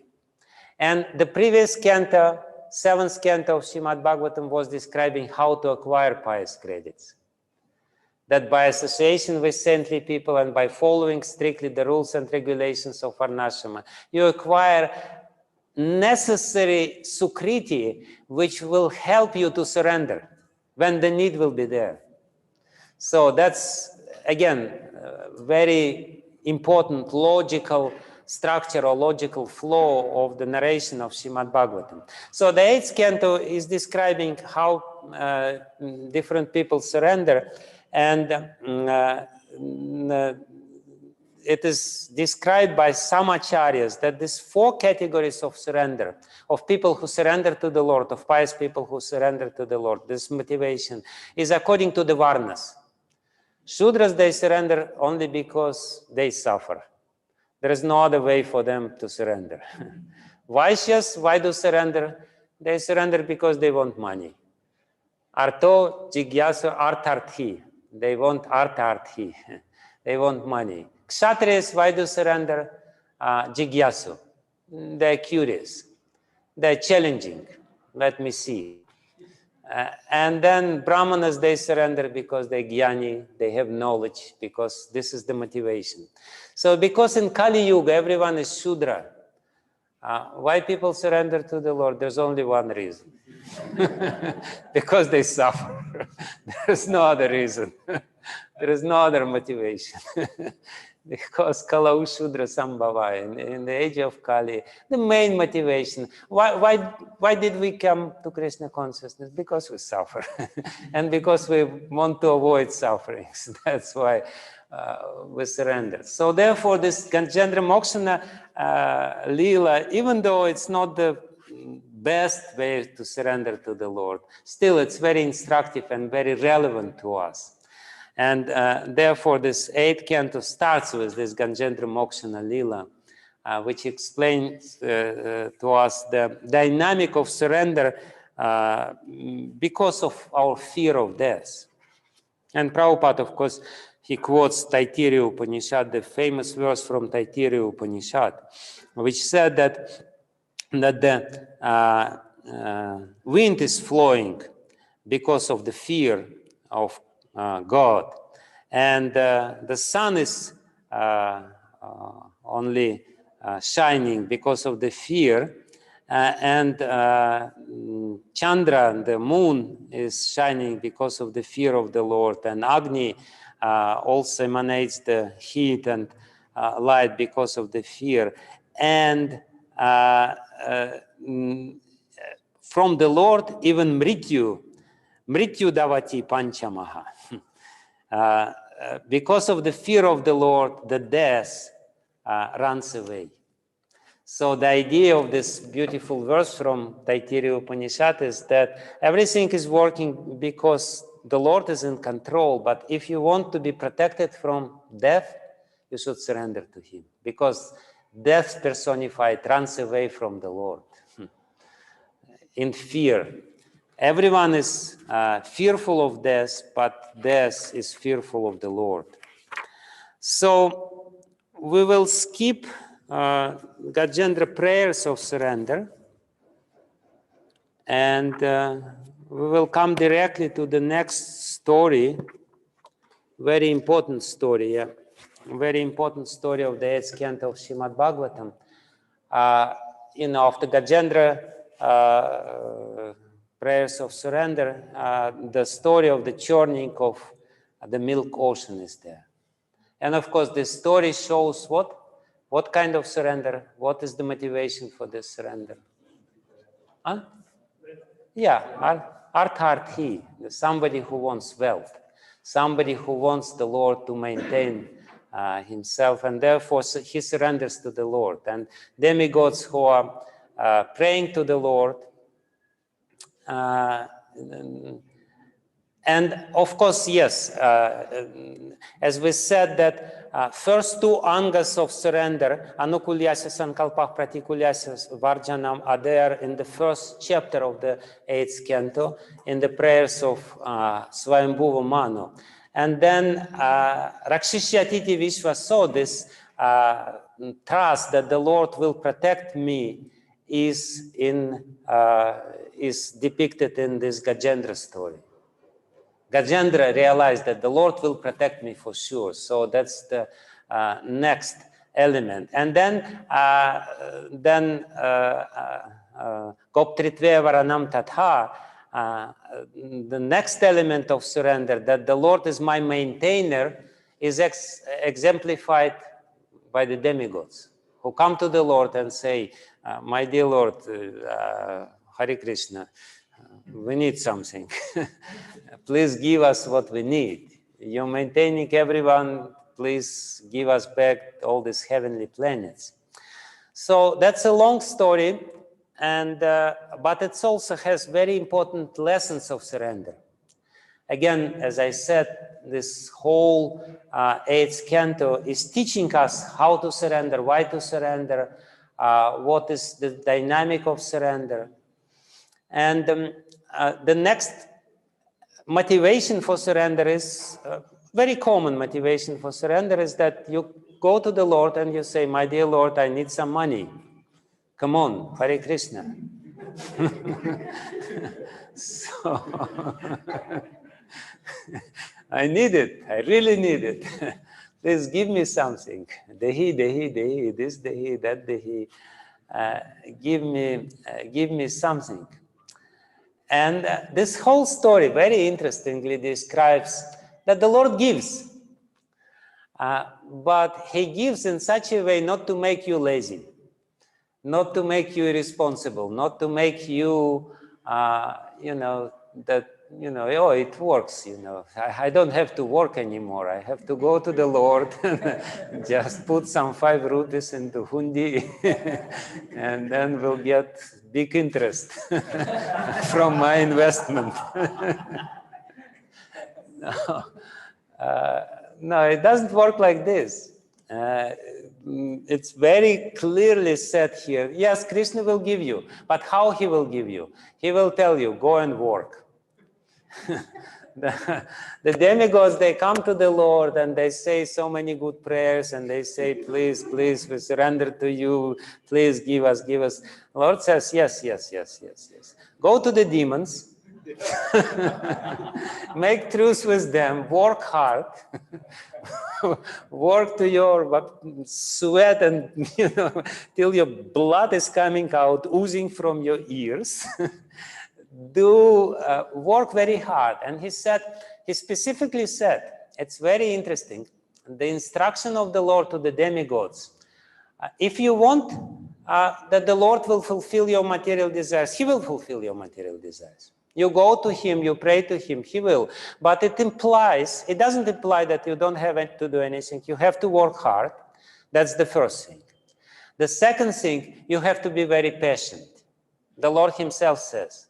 [SPEAKER 3] And the previous canto, 7th canto of Srimad Bhagavatam, was describing how to acquire pious credits. That by association with saintly people and by following strictly the rules and regulations of Varnashrama, you acquire necessary sukriti, which will help you to surrender when the need will be there. So that's, again, very important logical structure or logical flow of the narration of Srimad Bhagavatam. So the 8th canto is describing how different people surrender, and it is described by some acharyas that these 4 categories of surrender, of people who surrender to the Lord, of pious people who surrender to the Lord, this motivation is according to the Varnas. Shudras, they surrender only because they suffer. There is no other way for them to surrender. Vaishyas, why do surrender? They surrender because they want money. Arto Jigyasu Artarthi. They want Artarthi. They want money. Kshatriyas, why do surrender? Jigyasu. They're curious. They're challenging. Let me see. And then Brahmanas, they surrender because they're jnani, they have knowledge, because this is the motivation. So because in Kali Yuga, everyone is Shudra, why people surrender to the Lord? There's only one reason. Because they suffer. There's no other reason. There is no other motivation. Because Kalau Shudra Sambhava, in the age of Kali, the main motivation, why did we come to Krishna consciousness? Because we suffer. And because we want to avoid sufferings. That's why we surrender. So therefore, this Gajendra Mokshana Leela, even though it's not the best way to surrender to the Lord, still it's very instructive and very relevant to us. And therefore, this 8th canto starts with this Gajendra Mokshana Leela, which explains to us the dynamic of surrender because of our fear of death. And Prabhupada, of course, he quotes Taittiriya Upanishad, the famous verse from Taittiriya Upanishad, which said that the wind is flowing because of the fear of God, and the sun is only shining because of the fear, and Chandra, the moon, is shining because of the fear of the Lord, and Agni also emanates the heat and light because of the fear, and from the Lord, even Mrityu Davati Panchamaha. Because of the fear of the Lord, the death runs away. So the idea of this beautiful verse from Taittiriya Upanishad is that everything is working because the Lord is in control, but if you want to be protected from death, you should surrender to Him, because death personified runs away from the Lord in fear. Everyone is fearful of death, but death is fearful of the Lord. So we will skip Gajendra prayers of surrender, and we will come directly to the next story, very important story. Yeah. very important story of the 8th Canto of Srimad Bhagavatam. After Gajendra prayers of surrender, the story of the churning of the milk ocean is there. And of course, this story shows what kind of surrender, what is the motivation for this surrender? Huh? Yeah, artharthi, somebody who wants wealth, somebody who wants the Lord to maintain himself, and therefore he surrenders to the Lord. And demigods who are praying to the Lord, and of course, yes, as we said that first two angas of surrender, anukulyasya, sankalpah, pratikulyasya, varjanam, are there in the first chapter of the 8th canto in the prayers of Swayambhuva Manu. And then Rakshishyatiti Vishwa saw this trust that the Lord will protect me is depicted in this Gajendra story. Gajendra realized that the Lord will protect me for sure. So that's the next element. And then Goptritve Varanam Tatha, the next element of surrender, that the Lord is my maintainer, is exemplified by the demigods who come to the Lord and say, my dear Lord, Hare Krishna, we need something. Please give us what we need. You're maintaining everyone. Please give us back all these heavenly planets. So that's a long story, and but it also has very important lessons of surrender. Again, as I said, this whole 8th canto is teaching us how to surrender, why to surrender, what is the dynamic of surrender. And the next motivation for surrender is very common motivation for surrender is that you go to the Lord and you say, my dear Lord, I need some money. Come on, Hare Krishna. So I need it. I really need it. Please give me something. Dehi, this dehi, that dehi. Give me something. And this whole story very interestingly describes that the Lord gives, but he gives in such a way not to make you lazy, not to make you irresponsible, not to make you, oh, it works, I don't have to work anymore. I have to go to the Lord and just put some 5 rupees into hundi and then we'll get big interest from my investment. No, it doesn't work like this. It's very clearly said here. Yes, Krishna will give you, but how he will give you? He will tell you, go and work. The demigods, they come to the Lord and they say so many good prayers and they say, please, please, we surrender to you. Please give us, give us. The Lord says, yes, yes, yes, yes, yes. Go to the demons, make truce with them, work hard, work to your sweat and, till your blood is coming out, oozing from your ears. Do work very hard. And he specifically said, it's very interesting, the instruction of the Lord to the demigods. If you want that the Lord will fulfill your material desires, he will fulfill your material desires. You go to him, you pray to him, he will. But it doesn't imply that you don't have to do anything. You have to work hard. That's the first thing. The second thing, you have to be very patient. The Lord himself says,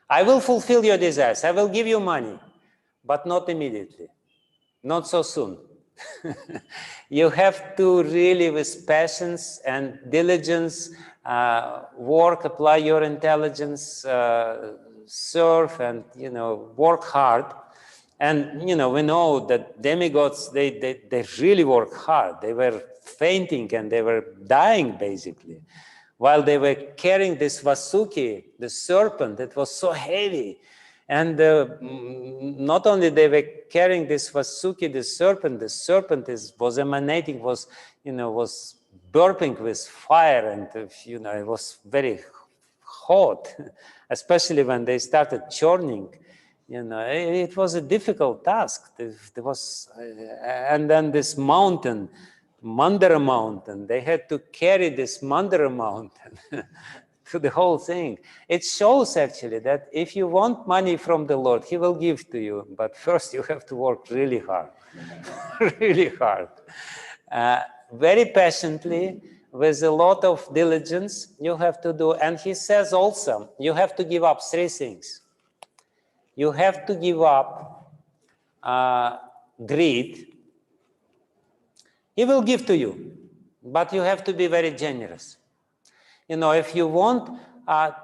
[SPEAKER 3] I will fulfill your desires. I will give you money, but not immediately, not so soon. You have to really, with patience and diligence, work, apply your intelligence, serve, and work hard. And we know that demigods, they really work hard. They were fainting and they were dying basically. While they were carrying this Vasuki, the serpent, that was so heavy, And not only they were carrying this Vasuki, the serpent was emanating, was burping with fire, and it was very hot, especially when they started churning. It was a difficult task. There was, and then this mountain, Mandara mountain, they had to carry this Mandara mountain to the whole thing. It shows actually that if you want money from the Lord, He will give to you, but first you have to work really hard, really hard, very patiently, with a lot of diligence you have to do. And He says also, you have to give up 3 things. You have to give up greed. He will give to you, but you have to be very generous. If you want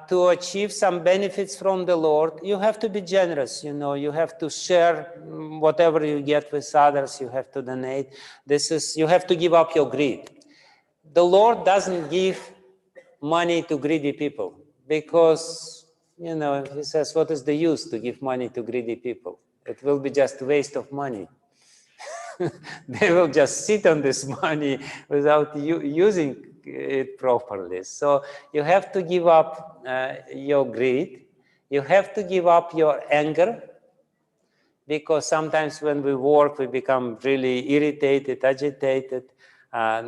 [SPEAKER 3] to achieve some benefits from the Lord, you have to be generous. You have to share whatever you get with others. You have to donate. You have to give up your greed. The Lord doesn't give money to greedy people because, He says, what is the use to give money to greedy people? It will be just a waste of money. They will just sit on this money without using it properly. So you have to give up your greed. You have to give up your anger, because sometimes when we work, we become really irritated, agitated.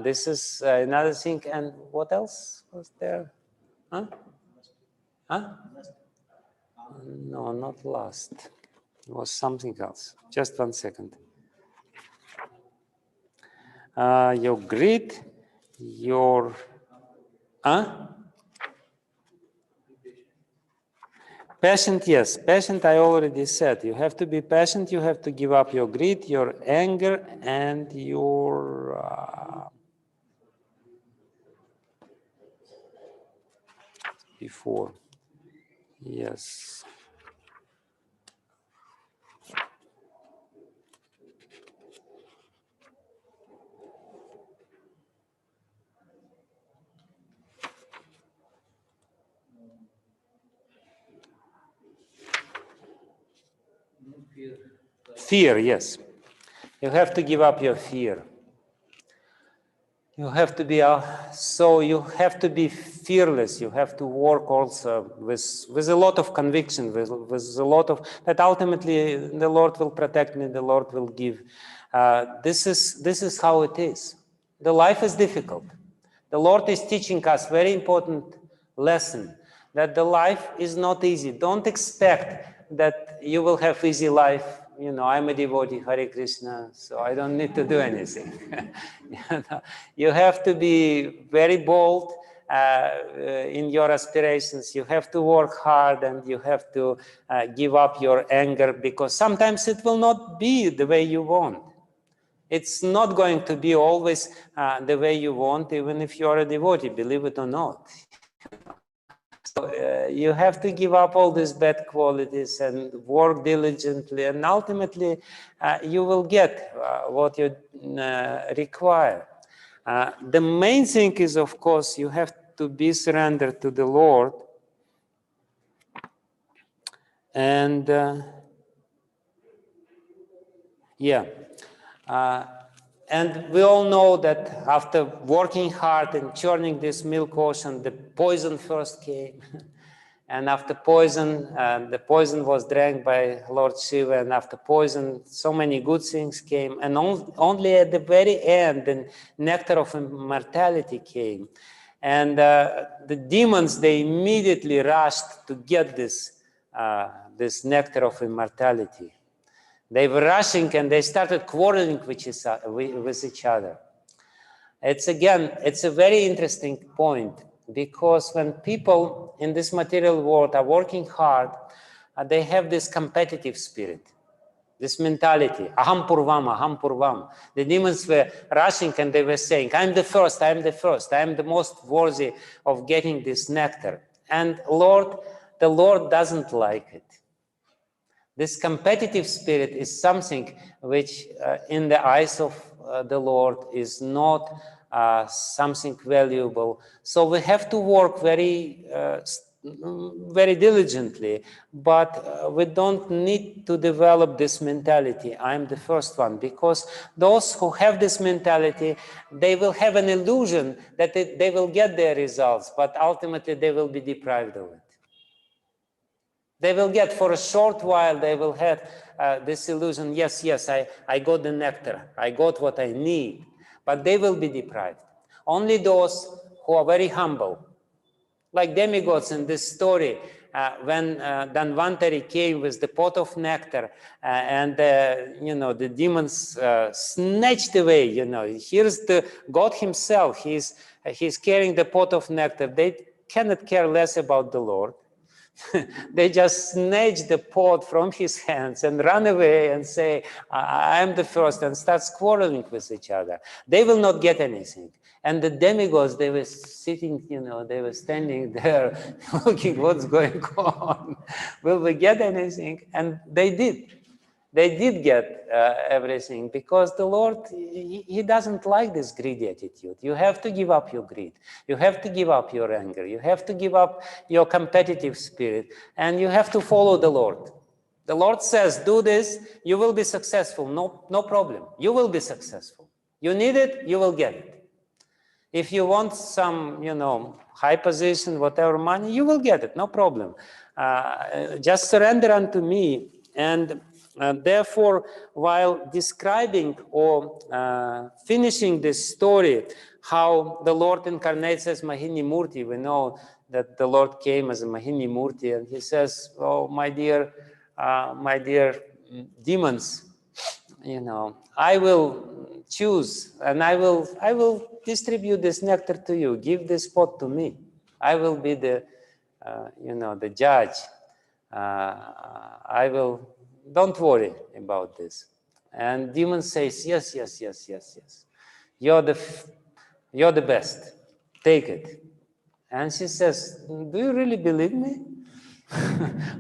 [SPEAKER 3] This is another thing. And what else was there? Huh? No, not last. It was something else. Just 1 second. Your greed, your... Patient, yes. Patient, I already said. You have to be patient. You have to give up your greed, your anger, and your... before. Yes. Fear, yes. You have to give up your fear. You have to be you have to be fearless. You have to work also with a lot of conviction, with a lot of that. Ultimately, the Lord will protect me. The Lord will give. This is how it is. The life is difficult. The Lord is teaching us very important lesson, that the life is not easy. Don't expect that you will have easy life. I'm a devotee, Hare Krishna, so I don't need to do anything. You have to be very bold in your aspirations. You have to work hard, and you have to give up your anger, because sometimes it will not be the way you want. It's not going to be always the way you want, even if you are a devotee, believe it or not. So you have to give up all these bad qualities and work diligently, and ultimately you will get what you require. The main thing is, of course, you have to be surrendered to the Lord. And and we all know that after working hard and churning this milk ocean, the poison first came. And after poison, the poison was drank by Lord Shiva. And after poison, so many good things came. And only at the very end, the nectar of immortality came. And the demons, they immediately rushed to get this nectar of immortality. They were rushing, and they started quarreling with each other. It's a very interesting point, because when people in this material world are working hard, they have this competitive spirit, this mentality, aham purvam. The demons were rushing, and they were saying, I'm the first, I'm the most worthy of getting this nectar. And the Lord doesn't like it. This competitive spirit is something which, in the eyes of the Lord, is not something valuable. So we have to work very very diligently, but we don't need to develop this mentality. I'm the first one, because those who have this mentality, they will have an illusion that they will get their results, but ultimately they will be deprived of it. They will get, for a short while, they will have this illusion, yes, I got the nectar, I got what I need, but they will be deprived. Only those who are very humble, like demigods in this story, when Dhanvantari came with the pot of nectar, and the demons snatched away. Here's the God himself. He's carrying the pot of nectar. They cannot care less about the Lord. They just snatch the pot from his hands and run away and say, I'm the first, and start quarreling with each other. They will not get anything. And the demigods, they were sitting, they were standing there looking what's going on. Will we get anything? And they did. They did get everything, because the Lord, he doesn't like this greedy attitude. You have to give up your greed. You have to give up your anger. You have to give up your competitive spirit, and you have to follow the Lord. The Lord says, do this, you will be successful. No problem. You will be successful. You need it, you will get it. If you want some, high position, whatever money, you will get it, no problem. Just surrender unto me. And therefore, while describing or finishing this story, how the Lord incarnates as Mahini Murti, we know that the Lord came as a Mahini Murti, and he says, oh, my dear demons, I will choose, and I will distribute this nectar to you. Give this pot to me. I will be the judge. I will. Don't worry about this. And demon says, yes. You're the best. Take it. And she says, do you really believe me?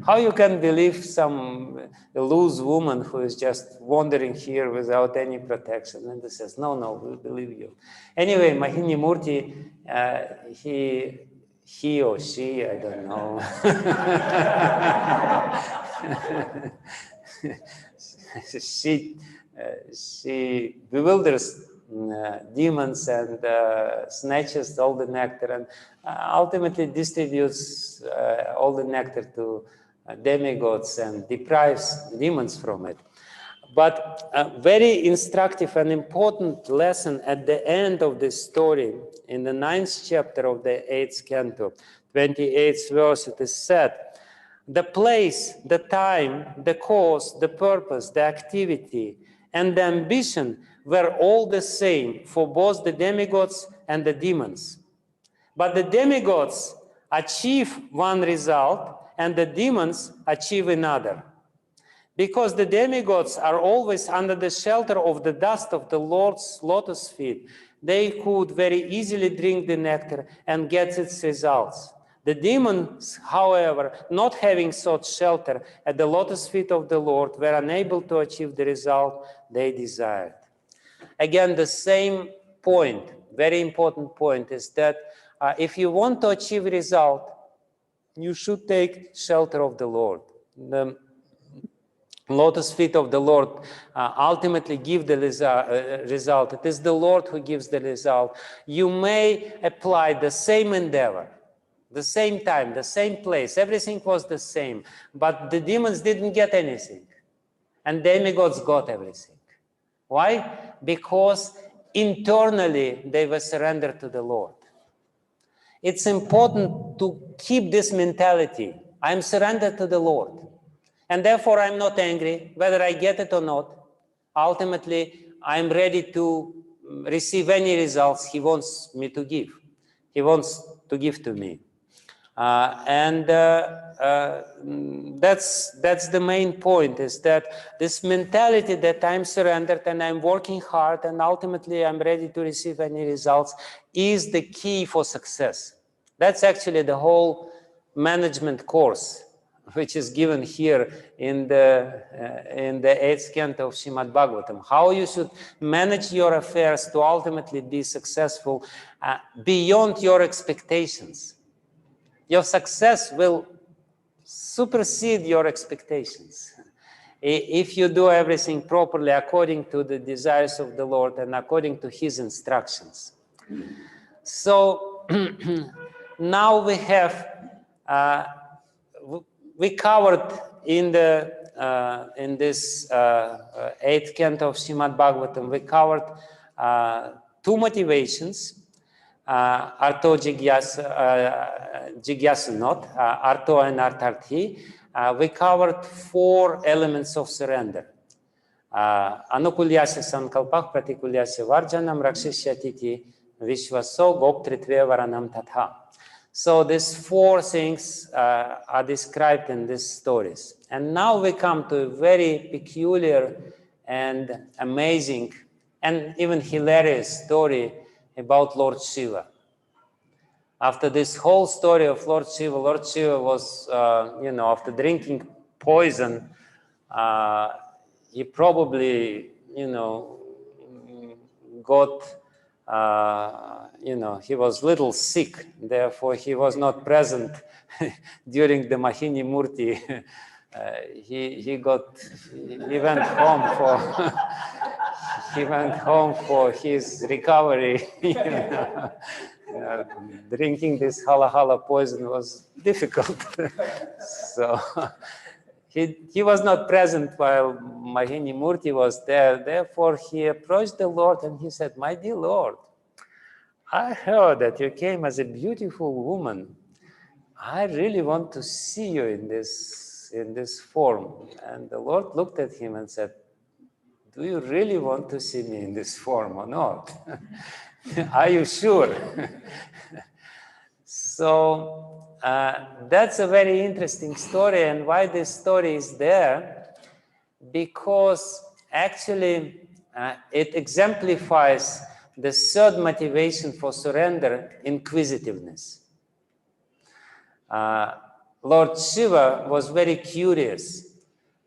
[SPEAKER 3] How you can believe some loose woman who is just wandering here without any protection? And he says, no, we believe you. Anyway, Mahini Murti, he or she, I don't know. She bewilders demons and snatches all the nectar, and ultimately distributes all the nectar to demigods and deprives demons from it. But a very instructive and important lesson at the end of this story, in the 9th chapter of the 8th canto, 28th verse, it is said, the place, the time, the cause, the purpose, the activity, and the ambition were all the same for both the demigods and the demons. But the demigods achieve one result and the demons achieve another. Because the demigods are always under the shelter of the dust of the Lord's lotus feet, they could very easily drink the nectar and get its results. The demons, however, not having sought shelter at the lotus feet of the Lord, were unable to achieve the result they desired. Again, the same point, very important point, is that if you want to achieve a result, you should take shelter of the Lord. The lotus feet of the Lord ultimately give the result. It is the Lord who gives the result. You may apply the same endeavor, the same time, the same place. Everything was the same, but the demons didn't get anything, and demigods got everything. Why? Because internally they were surrendered to the Lord. It's important to keep this mentality. I'm surrendered to the Lord. And therefore, I'm not angry, whether I get it or not. Ultimately, I'm ready to receive any results He wants me to give. He wants to give to me. That's the main point, is that this mentality that I'm surrendered and I'm working hard and ultimately I'm ready to receive any results is the key for success. That's actually the whole management course, which is given here in the 8th canto of Srimad Bhagavatam. How you should manage your affairs to ultimately be successful beyond your expectations. your success will supersede your expectations. If you do everything properly according to the desires of the Lord and according to his instructions. So now we have, we covered in this 8th canto of Srimad Bhagavatam, we covered 2 motivations, Arto Jigyasu not, Arto and Artharthi. We covered 4 elements of surrender. Anukulyasya sankalpah pratikulyasya varjanam rakshishyatiti vishvaso goptritve varanam tatha. So these 4 things are described in these stories. And now we come to a very peculiar and amazing and even hilarious story about Lord Shiva. After this whole story of Lord Shiva was, after drinking poison, he probably, got, he was a little sick. Therefore, he was not present during the Mahini Murti. He went home for, he went home for his recovery. Drinking this hala poison was difficult. So he was not present while Mahini Murti was there. Therefore, he approached the Lord and he said, "My dear Lord, I heard that you came as a beautiful woman. I really want to see you in this form." And the Lord looked at him and said, "Do you really want to see me in this form or not? Are you sure?" So that's a very interesting story. And why this story is there? Because actually it exemplifies the 3rd motivation for surrender, inquisitiveness. Lord Shiva was very curious.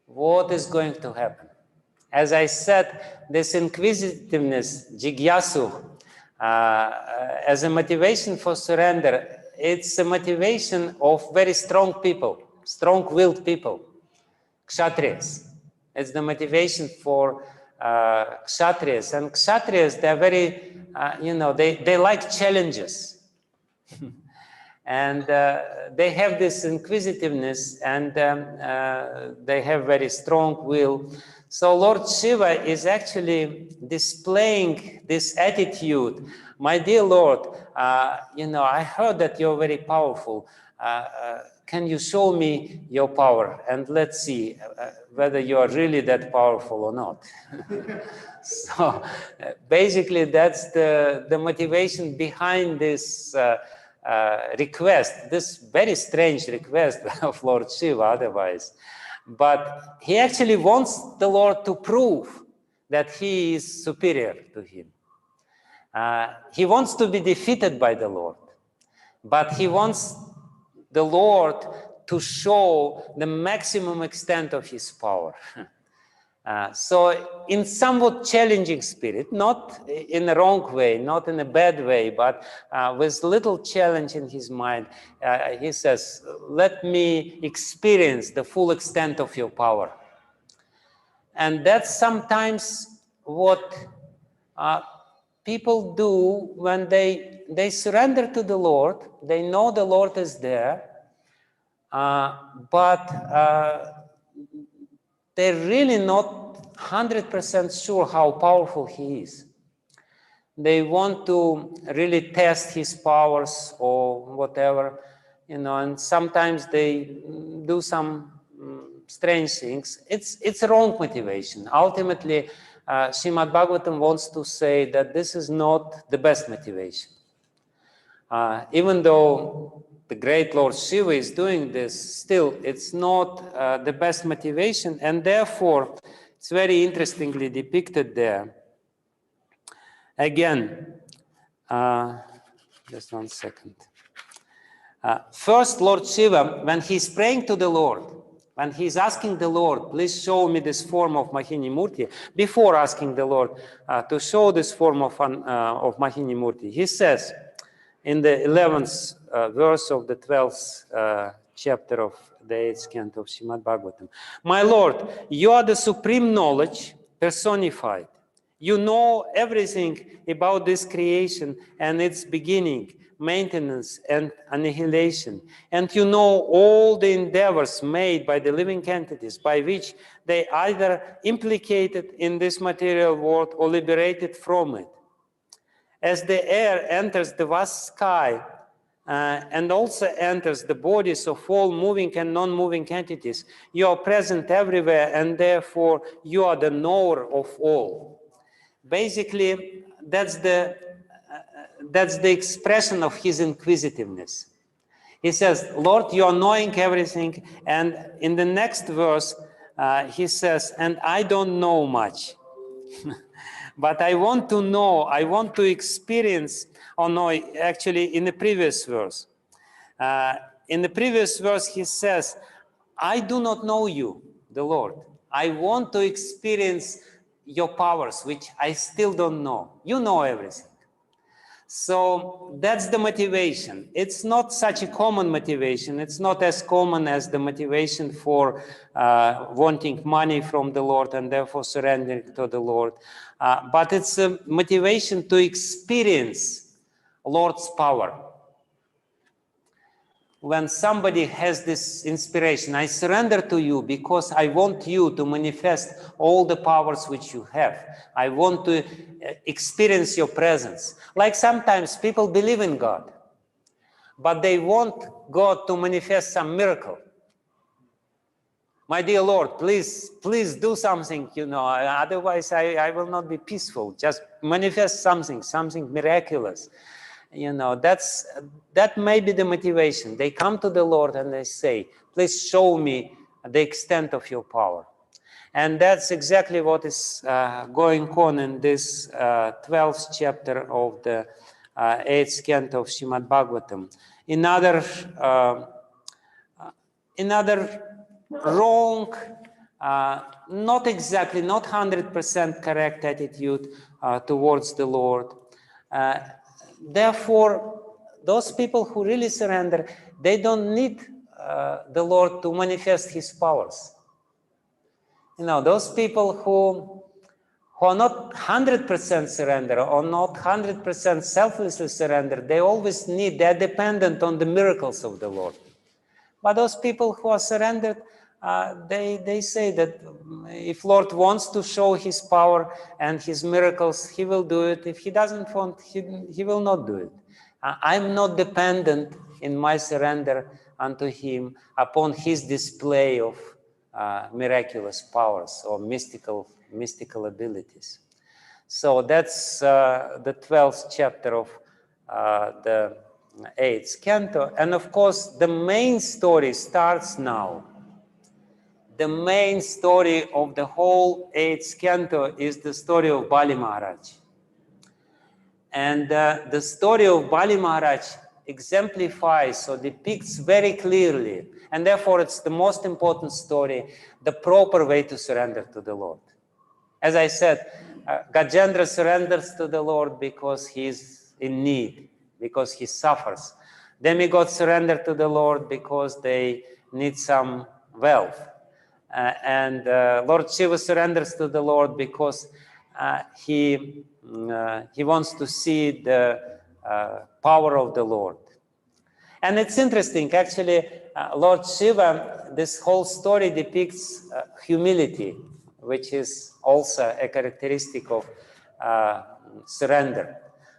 [SPEAKER 3] What is going to happen? As I said, this inquisitiveness, jigyasu, as a motivation for surrender, it's a motivation of very strong people, strong-willed people, kshatriyas. It's the motivation for kshatriyas. And kshatriyas, they're very, they like challenges. And they have this inquisitiveness, and they have very strong will. So Lord Shiva is actually displaying this attitude. "My dear Lord, I heard that you're very powerful. Can you show me your power? And let's see whether you are really that powerful or not." So basically, that's the motivation behind this request, this very strange request of Lord Shiva otherwise. But he actually wants the Lord to prove that he is superior to him. He wants to be defeated by the Lord, but he wants the Lord to show the maximum extent of his power. So in somewhat challenging spirit, not in a wrong way, not in a bad way, but with little challenge in his mind, he says, "Let me experience the full extent of your power." And that's sometimes what people do when they surrender to the Lord. They know the Lord is there, but they're really not 100% sure how powerful he is. They want to really test his powers or whatever, and sometimes they do some strange things. It's a wrong motivation. Ultimately, Srimad Bhagavatam wants to say that this is not the best motivation. Even though the great Lord Shiva is doing this, still it's not the best motivation, and therefore it's very interestingly depicted there. Again, just 1 second. First, Lord Shiva, when he's praying to the Lord, when he's asking the Lord, "Please show me this form of Mahini Murti," before asking the Lord to show this form of Mahini Murti, he says, in the 11th verse of the 12th chapter of the 8th canto of Srimad Bhagavatam. My Lord, you are the supreme knowledge personified. You know everything about this creation and its beginning, maintenance, and annihilation. And you know all the endeavors made by the living entities by which they either implicated in this material world or liberated from it. As the air enters the vast sky and also enters the bodies of all moving and non-moving entities, you are present everywhere, and therefore you are the knower of all. Basically, that's the expression of his inquisitiveness. He says, Lord, you are knowing everything. And in the next verse, he says, and I don't know much. But I want to know, I want to experience, or no, actually in the previous verse. In the previous verse, he says, I do not know you, the Lord. I want to experience your powers, which I still don't know. You know everything. So that's the motivation. It's not such a common motivation. It's not as common as the motivation for wanting money from the Lord and therefore surrendering to the Lord. But it's a motivation to experience Lord's power. When somebody has this inspiration, I surrender to you because I want you to manifest all the powers which you have. I want to experience your presence. Like sometimes people believe in God, but they want God to manifest some miracle. My dear Lord, please do something, otherwise I will not be peaceful. Just manifest something miraculous. That may be the motivation. They come to the Lord and they say, please show me the extent of your power. And that's exactly what is going on in this 12th chapter of the 8th canto of Srimad Bhagavatam. Another wrong, not 100% correct attitude towards the Lord. Therefore, those people who really surrender, they don't need the Lord to manifest his powers. Those people who are not 100% surrender or not 100% selflessly surrender, they're dependent on the miracles of the Lord. But those people who are surrendered, they say that if Lord wants to show his power and his miracles, he will do it. If he doesn't want, he will not do it. I'm not dependent in my surrender unto him upon his display of miraculous powers or mystical abilities. So that's the 12th chapter of the 8th canto. And of course, the main story starts now. The main story of the whole 8th canto is the story of Bali Maharaj. And the story of Bali Maharaj exemplifies or depicts very clearly, and therefore it's the most important story, the proper way to surrender to the Lord. As I said, Gajendra surrenders to the Lord because he's in need, because he suffers. Demigods surrender to the Lord because they need some wealth. And Lord Shiva surrenders to the Lord because he wants to see the power of the Lord. And it's interesting, actually, Lord Shiva, this whole story depicts humility, which is also a characteristic of surrender.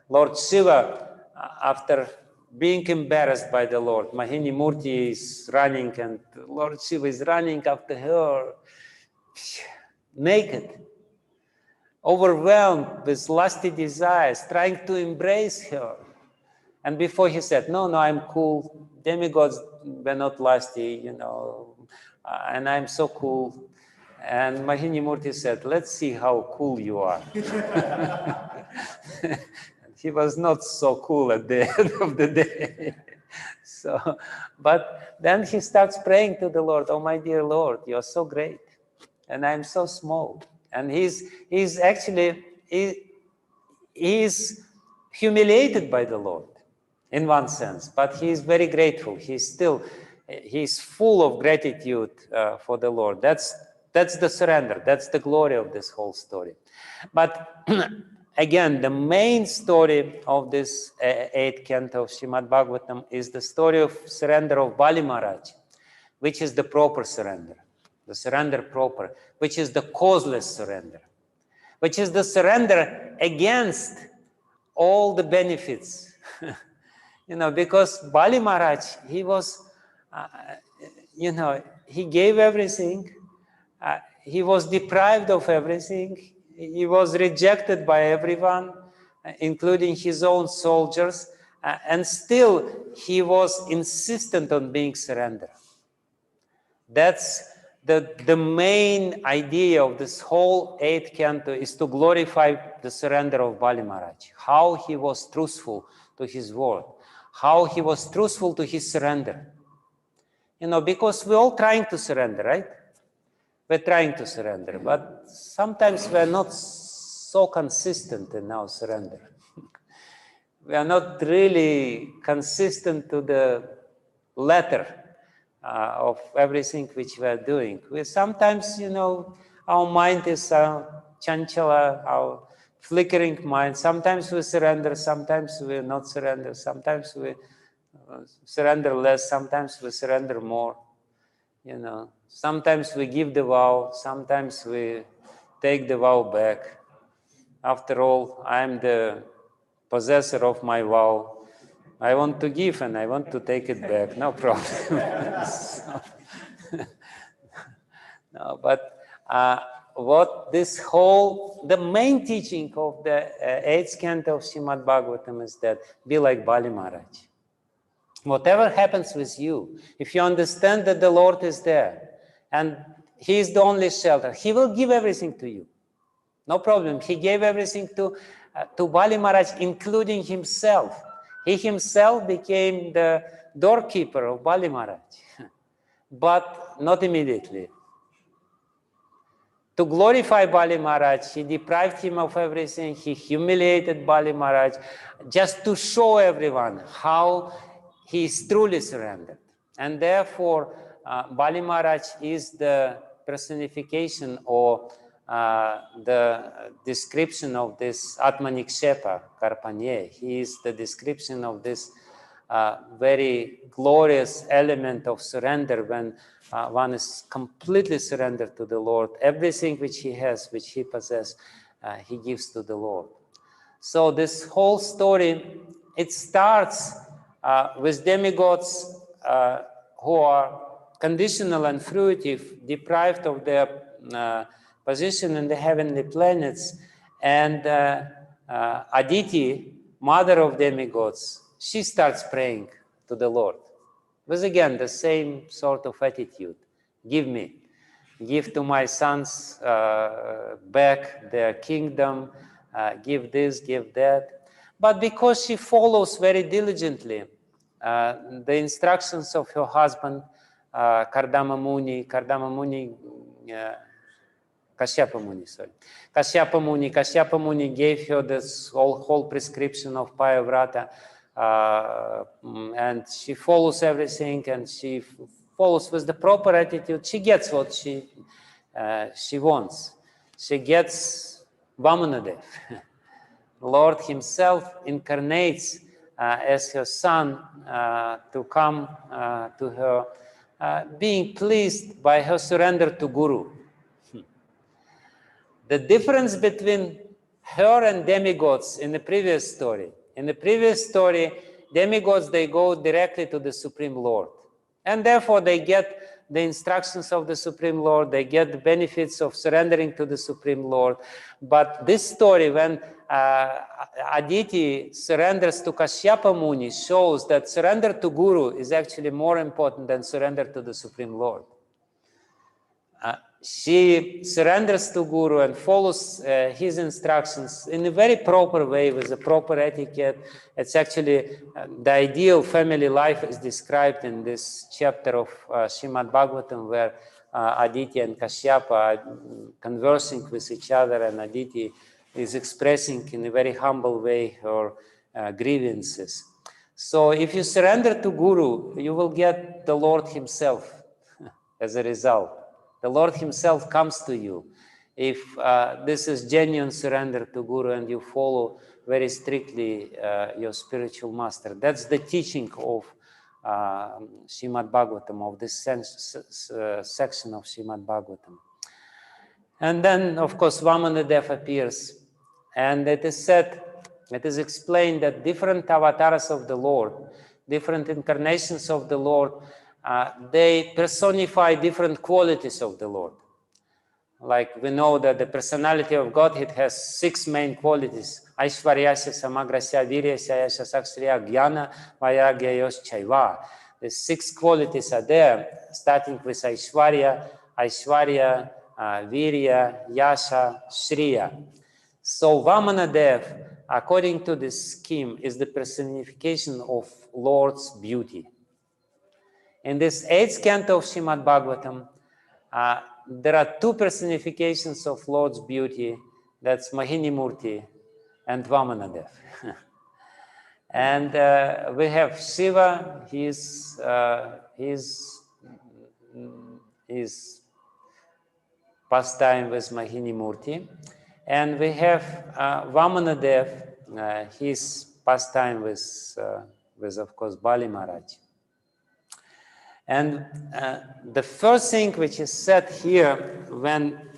[SPEAKER 3] Lord Shiva, after being embarrassed by the Lord, Mahini Murti is running and Lord Shiva is running after her naked, overwhelmed with lusty desires, trying to embrace her. And before he said, no, I'm cool. Demigods were not lusty, and I'm so cool. And Mahini Murti said, let's see how cool you are. He was not so cool at the end of the day. But then he starts praying to the Lord, oh, my dear Lord, you're so great. And I'm so small. And he's humiliated by the Lord. in one sense, but he is very grateful. He's full of gratitude for the Lord. That's the surrender. That's the glory of this whole story. But again, the main story of this 8th canto of Srimad Bhagavatam is the story of surrender of Bali Maharaj, which is the proper surrender, the surrender proper, which is the causeless surrender, which is the surrender against all the benefits. Because Bali Maharaj, he was, he gave everything. He was deprived of everything. He was rejected by everyone, including his own soldiers. And still, he was insistent on being surrendered. That's the main idea of this whole 8th canto, is to glorify the surrender of Bali Maharaj, how he was truthful to his word, how he was truthful to his surrender. Because we're all trying to surrender, right? We're trying to surrender, but sometimes we're not so consistent in our surrender. We are not really consistent to the letter of everything which we are doing. Sometimes, our mind is chanchala, our flickering mind. Sometimes we surrender, sometimes we not surrender, sometimes we surrender less, sometimes we surrender more. Sometimes we give the vow, sometimes we take the vow back. After all, I'm the possessor of my vow. I want to give and I want to take it back, no problem. No, but what the main teaching of the 8th canto of Srimad Bhagavatam is that be like Bali Maharaj. Whatever happens with you, if you understand that the Lord is there and He is the only shelter, He will give everything to you. No problem. He gave everything to Bali Maharaj, including himself. He himself became the doorkeeper of Bali Maharaj, but not immediately. To glorify Bali Maharaj, he deprived him of everything. He humiliated Bali Maharaj just to show everyone how he is truly surrendered. And therefore, Bali Maharaj is the personification or the description of this Atmanikshepa, Karpanye. He is the description of this very glorious element of surrender when one is completely surrendered to the Lord. Everything which he has, which he possesses, he gives to the Lord. So this whole story, it starts with demigods who are conditional and fruitive, deprived of their position in the heavenly planets, and Aditi, mother of demigods, she starts praying to the Lord with again the same sort of attitude. Give me, give to my sons back their kingdom, give this, give that. But because she follows very diligently the instructions of her husband, Kardama Muni, Kashyapa Muni gave her this whole prescription of Payavrata, and she follows everything, and she follows with the proper attitude. She gets what she wants. She gets Vamana Dev. Lord himself incarnates as her son to come to her, being pleased by her surrender to Guru. The difference between her and demigods in the previous story. In the previous story, demigods, they go directly to the Supreme Lord. And therefore, they get the instructions of the Supreme Lord. They get the benefits of surrendering to the Supreme Lord. But this story, when Aditi surrenders to Kashyapa Muni, shows that surrender to Guru is actually more important than surrender to the Supreme Lord. She surrenders to Guru and follows his instructions in a very proper way with a proper etiquette. It's actually the ideal family life is described in this chapter of Srimad Bhagavatam, where Aditi and Kashyapa are conversing with each other, and Aditi is expressing in a very humble way her grievances. So if you surrender to Guru, you will get the Lord himself as a result. The Lord himself comes to you. If this is genuine surrender to Guru and you follow very strictly your spiritual master. That's the teaching of Srimad Bhagavatam, of this section of Srimad Bhagavatam. And then, of course, Vamana Dev appears. And it is said, it is explained that different avatars of the Lord, different incarnations of the Lord, they personify different qualities of the Lord. Like we know that the personality of Godhead has 6 main qualities. Aishvaryasya, Samagrasya, Viryasya, Yasha, Saksriya, Jnana, Vairagya, Yos, Chaiva. The 6 qualities are there, starting with Aishvarya, Virya, Yasha, Shriya. So Vamana Dev, according to this scheme, is the personification of Lord's beauty. In this 8th canto of Srimad Bhagavatam, there are 2 personifications of Lord's beauty. That's Mahini Murti and Vamana Dev. And we have Shiva, he's pastime with Mahini Murti. And we have Vamana Dev, his pastime with, of course, Bali Maharaja. And the first thing which is said here when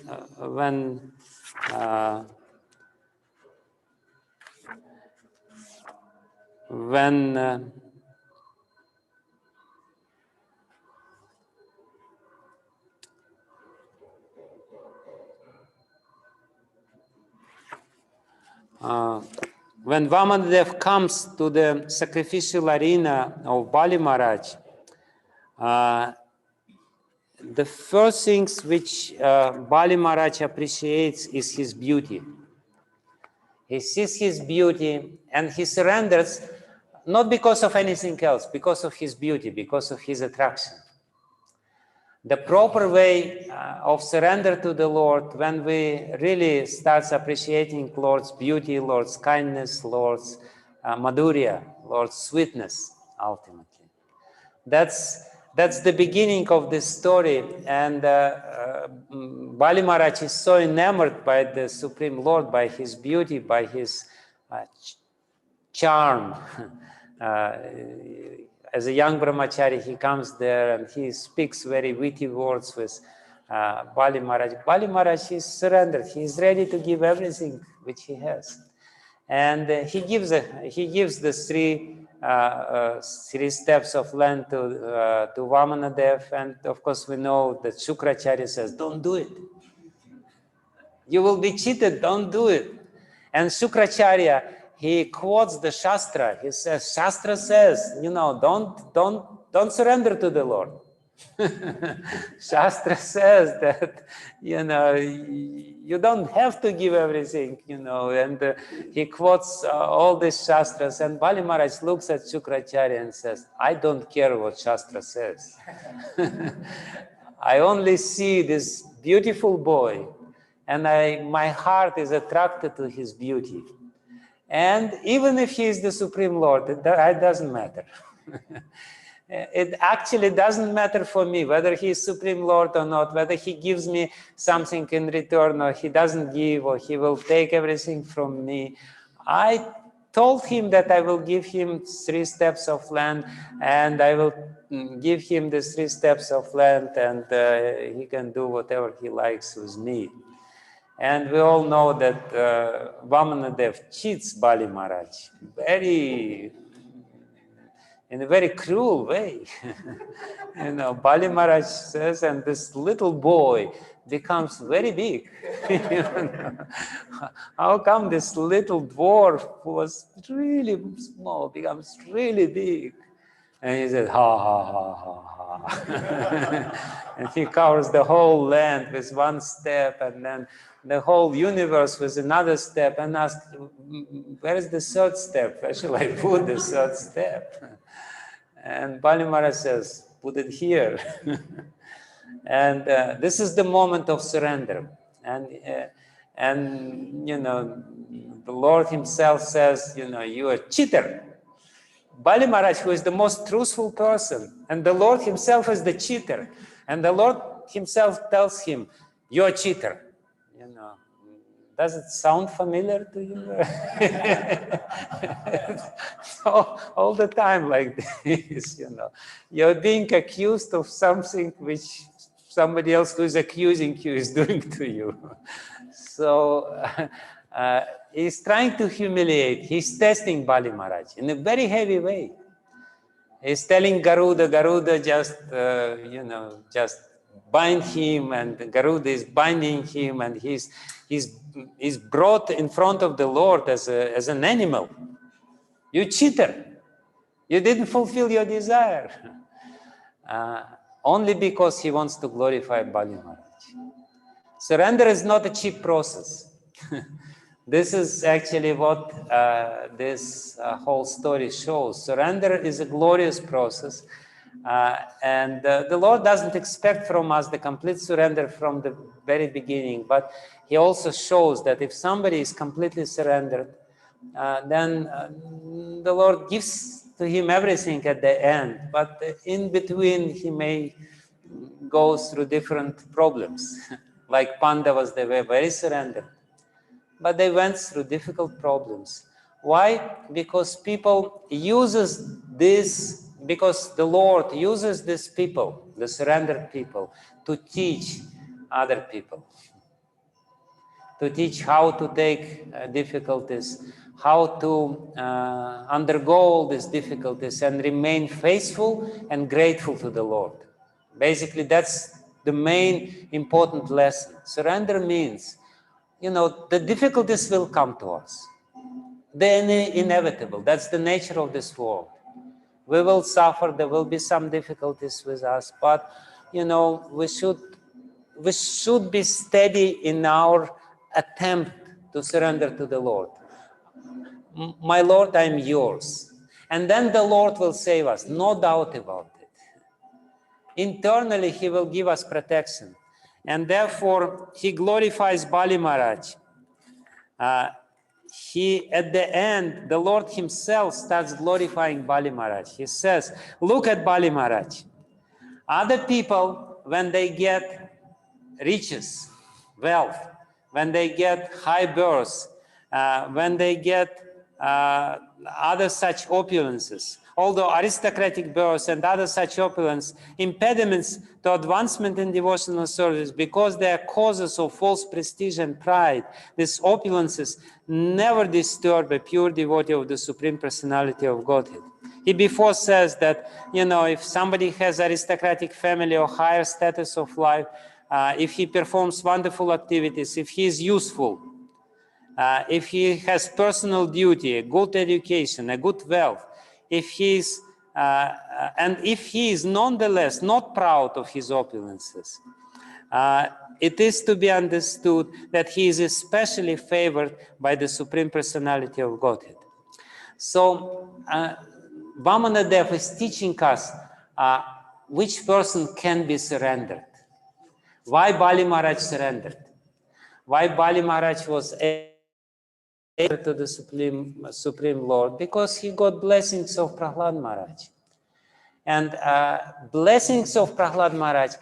[SPEAKER 3] Vamana Dev comes to the sacrificial arena of Bali Maharaj, the first things which Bali Maharaj appreciates is his beauty. He sees his beauty and he surrenders, not because of anything else, because of his beauty, because of his attraction. The proper way of surrender to the Lord, when we really start appreciating Lord's beauty, Lord's kindness, Lord's madhurya, Lord's sweetness, ultimately. That's the beginning of this story. And Bali Maharaj is so enamored by the Supreme Lord, by his beauty, by his charm. As a young brahmachari, he comes there and he speaks very witty words with Bali Maharaj. Bali Maharaj is surrendered. He is ready to give everything which he has. And he gives the three steps of land to Vamana Dev. And of course, we know that Shukracharya says, don't do it. You will be cheated, don't do it. And Shukracharya, he quotes the Shastra. He says, Shastra says, don't surrender to the Lord. Shastra says that, you don't have to give everything, and he quotes all these Shastras. And Bali Maharaj looks at Shukracharya and says, I don't care what Shastra says. I only see this beautiful boy, and my heart is attracted to his beauty. And even if he is the Supreme Lord, it doesn't matter. It actually doesn't matter for me whether he is Supreme Lord or not, whether he gives me something in return or he doesn't give, or he will take everything from me. I told him that I will give him 3 steps of land, and I will give him the 3 steps of land, and he can do whatever he likes with me. And we all know that Vamana Dev cheats Bali Maharaj in a very cruel way. Bali Maharaj says, and this little boy becomes very big. How come this little dwarf who was really small becomes really big? And he said, ha, ha, ha, ha, ha. And he covers the whole land with 1 step, and then the whole universe with another step, and asks, where is the 3rd step? Where shall I put the 3rd step? And Bali Maharaj says, put it here. And this is the moment of surrender. And the Lord himself says, you're a cheater. Bali Maharaj, who is the most truthful person, and the Lord himself is the cheater. And the Lord himself tells him, you're a cheater. You know, does it sound familiar to you? So, all the time like this, you know. You're being accused of something which somebody else who is accusing you is doing to you. So, he's trying to humiliate. He's testing Bali Maharaj in a very heavy way. He's telling Garuda just, you know, just bind him, and Garuda is binding him, and he's brought in front of the Lord as an animal. You cheater. You didn't fulfill your desire. Only because he wants to glorify Bali Maharaj. Surrender is not a cheap process. This is actually what this whole story shows. Surrender is a glorious process. And the Lord doesn't expect from us the complete surrender from the very beginning, but he also shows that if somebody is completely surrendered, then the Lord gives to him everything at the end, but in between he may go through different problems. Like Pandavas, they were very surrendered, but they went through difficult problems. Why? Because people uses this, because the Lord uses these people, the surrendered people, to teach other people, to teach how to take difficulties, how to undergo all these difficulties and remain faithful and grateful to the Lord. Basically, that's the main important lesson. Surrender means, you know, the difficulties will come to us. They're inevitable. That's the nature of this world. We will suffer. There will be some difficulties with us, but, you know, we should be steady in our attempt to surrender to the Lord. My Lord, I'm yours. And then the Lord will save us, no doubt about it. Internally, he will give us protection. And therefore, he glorifies Bali Maharaj. At the end, the Lord himself starts glorifying Bali Maharaj. He says, look at Bali Maharaj. Other people, when they get riches, wealth, when they get high births, when they get other such opulences, although aristocratic births and other such opulence, impediments to advancement in devotional service, because they are causes of false prestige and pride, these opulences never disturb a pure devotee of the Supreme Personality of Godhead. He before says that, you know, if somebody has aristocratic family or higher status of life, if he performs wonderful activities, if he is useful, if he has personal duty, a good education, a good wealth, if he is, and if he is nonetheless not proud of his opulences, it is to be understood that he is especially favored by the Supreme Personality of Godhead. So, Vamana Dev is teaching us which person can be surrendered. Why Bali Maharaj surrendered? Why Bali Maharaj was able to the Supreme Lord? Because he got blessings of Prahlad Maharaj. And blessings of Prahlad Maharaj,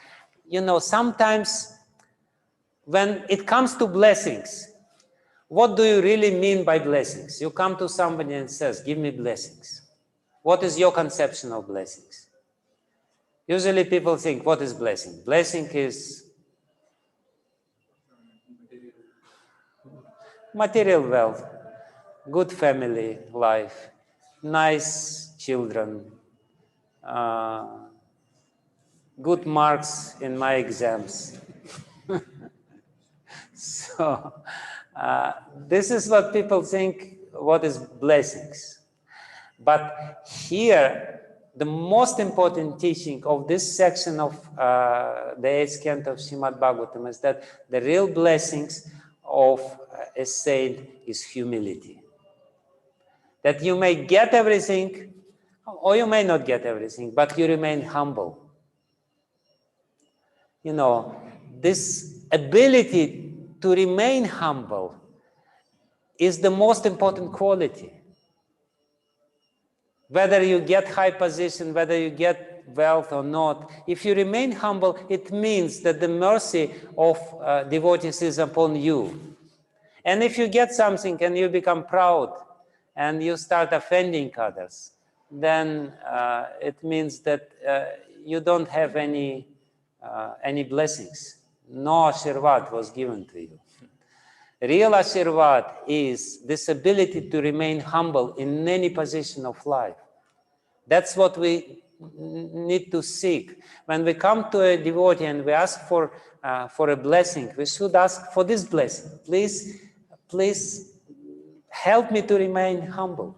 [SPEAKER 3] you know, sometimes when it comes to blessings, what do you really mean by blessings? You come to somebody and says, give me blessings. What is your conception of blessings? Usually people think, what is blessing? Blessing is material wealth, good family life, nice children, good marks in my exams. So this is what people think, what is blessings. But here, the most important teaching of this section of the 8th canto of Srimad Bhagavatam is that the real blessings of a saint is humility. That you may get everything, or you may not get everything, but you remain humble. You know, this ability to remain humble is the most important quality. Whether you get high position, whether you get wealth or not, if you remain humble, it means that the mercy of devotees is upon you. And if you get something and you become proud and you start offending others, then it means that you don't have any blessings. No Ashirvad was given to you. Real Ashirvad is this ability to remain humble in any position of life. That's what we need to seek. When we come to a devotee and we ask for a blessing, we should ask for this blessing. Please help me to remain humble.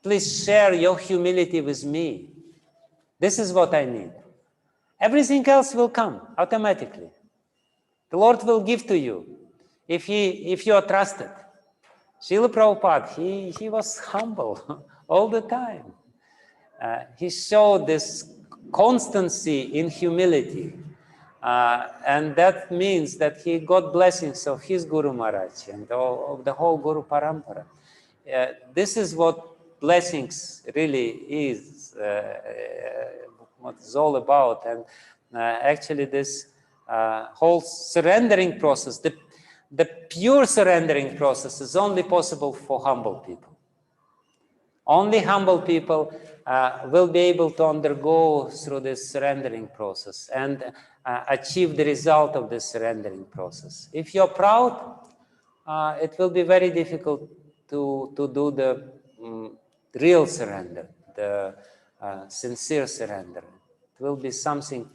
[SPEAKER 3] Please share your humility with me. This is what I need. Everything else will come automatically. The Lord will give to you if you are trusted. Srila Prabhupada, he was humble all the time. He showed this constancy in humility. And that means that he got blessings of his Guru Maharaj and of the whole Guru Parampara. This is what blessings really is, what it's all about. And actually this whole surrendering process, the pure surrendering process is only possible for humble people. Only humble people will be able to undergo through this surrendering process and achieve the result of this surrendering process. If you're proud, it will be very difficult to do the real surrender, the sincere surrender. It will be something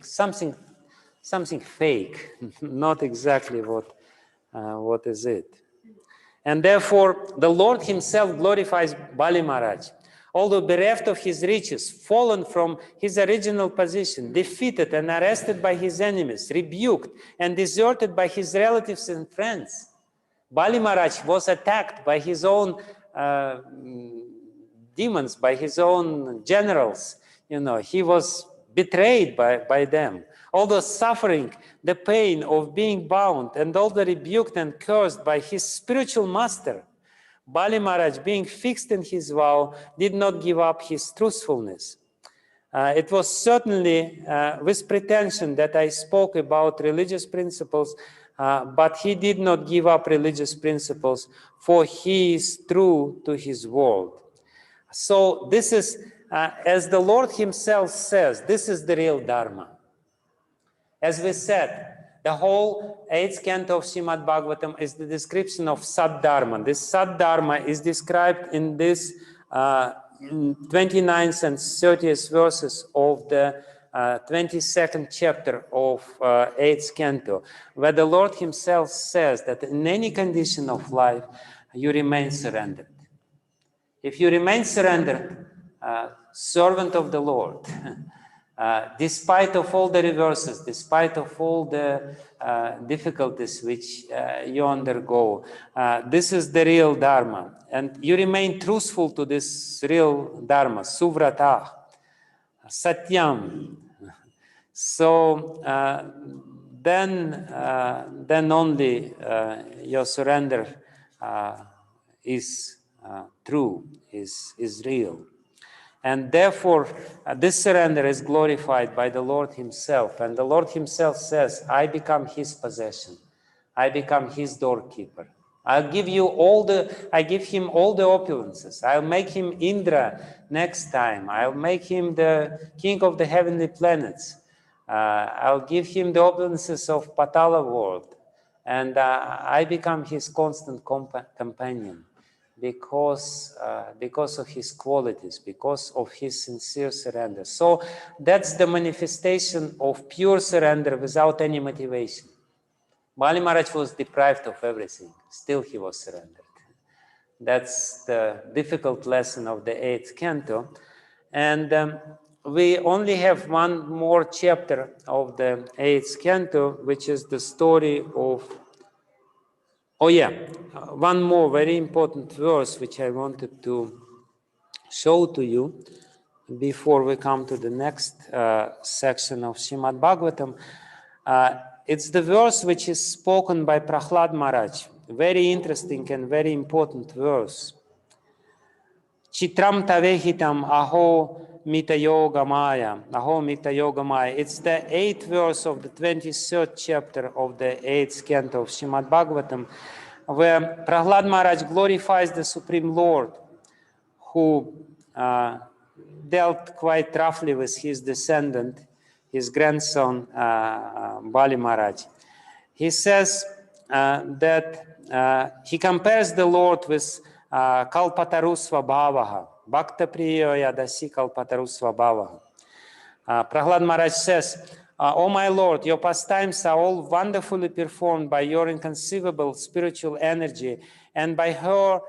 [SPEAKER 3] fake, not exactly what is it. And therefore, the Lord himself glorifies Bali Maharaj. Although bereft of his riches, fallen from his original position, defeated and arrested by his enemies, rebuked and deserted by his relatives and friends, Bali Maharaj was attacked by his own demons, by his own generals. You know, he was betrayed by them. Although suffering the pain of being bound and although rebuked and cursed by his spiritual master, Bali Maharaj, being fixed in his vow, did not give up his truthfulness. It was certainly with pretension that I spoke about religious principles, but he did not give up religious principles, for he is true to his word. So this is, as the Lord himself says, this is the real Dharma. As we said, the whole 8th canto of Srimad Bhagavatam is the description of Sad Dharma. This Sad Dharma is described in this 29th and 30th verses of the 22nd chapter of 8th canto, where the Lord himself says that in any condition of life, you remain surrendered. If you remain surrendered, servant of the Lord, despite of all the reverses, despite of all the difficulties which you undergo, this is the real Dharma. And you remain truthful to this real Dharma, Suvrata, Satyam. So then only your surrender is true, is real. And therefore, this surrender is glorified by the Lord himself. And the Lord himself says, I become his possession. I become his doorkeeper. I give him all the opulences. I'll make him Indra next time. I'll make him the king of the heavenly planets. I'll give him the opulences of Patala world. And I become his constant companion. Because of his qualities, because of his sincere surrender. So that's the manifestation of pure surrender without any motivation. Bali Maharaj was deprived of everything, still he was surrendered. That's the difficult lesson of the 8th canto. And we only have one more chapter of the 8th canto, which is the story of one more very important verse which I wanted to show to you before we come to the next section of Srimad Bhagavatam. It's the verse which is spoken by Prahlad Maharaj. Very interesting and very important verse. Chitram tavehitam aho mita yoga maya. Aho mita yoga maya. It's the 8th verse of the 23rd chapter of the 8th canto of Srimad Bhagavatam, where Prahlad Maharaj glorifies the Supreme Lord, who dealt quite roughly with his descendant, his grandson, Bali Maharaj. He says that he compares the Lord with Kalpataru Svabhavaha, Bhakta Priya Yadasi Kalpataru Svabhavaha. Prahlad Maharaj says, "O my Lord, your pastimes are all wonderfully performed by your inconceivable spiritual energy, and by her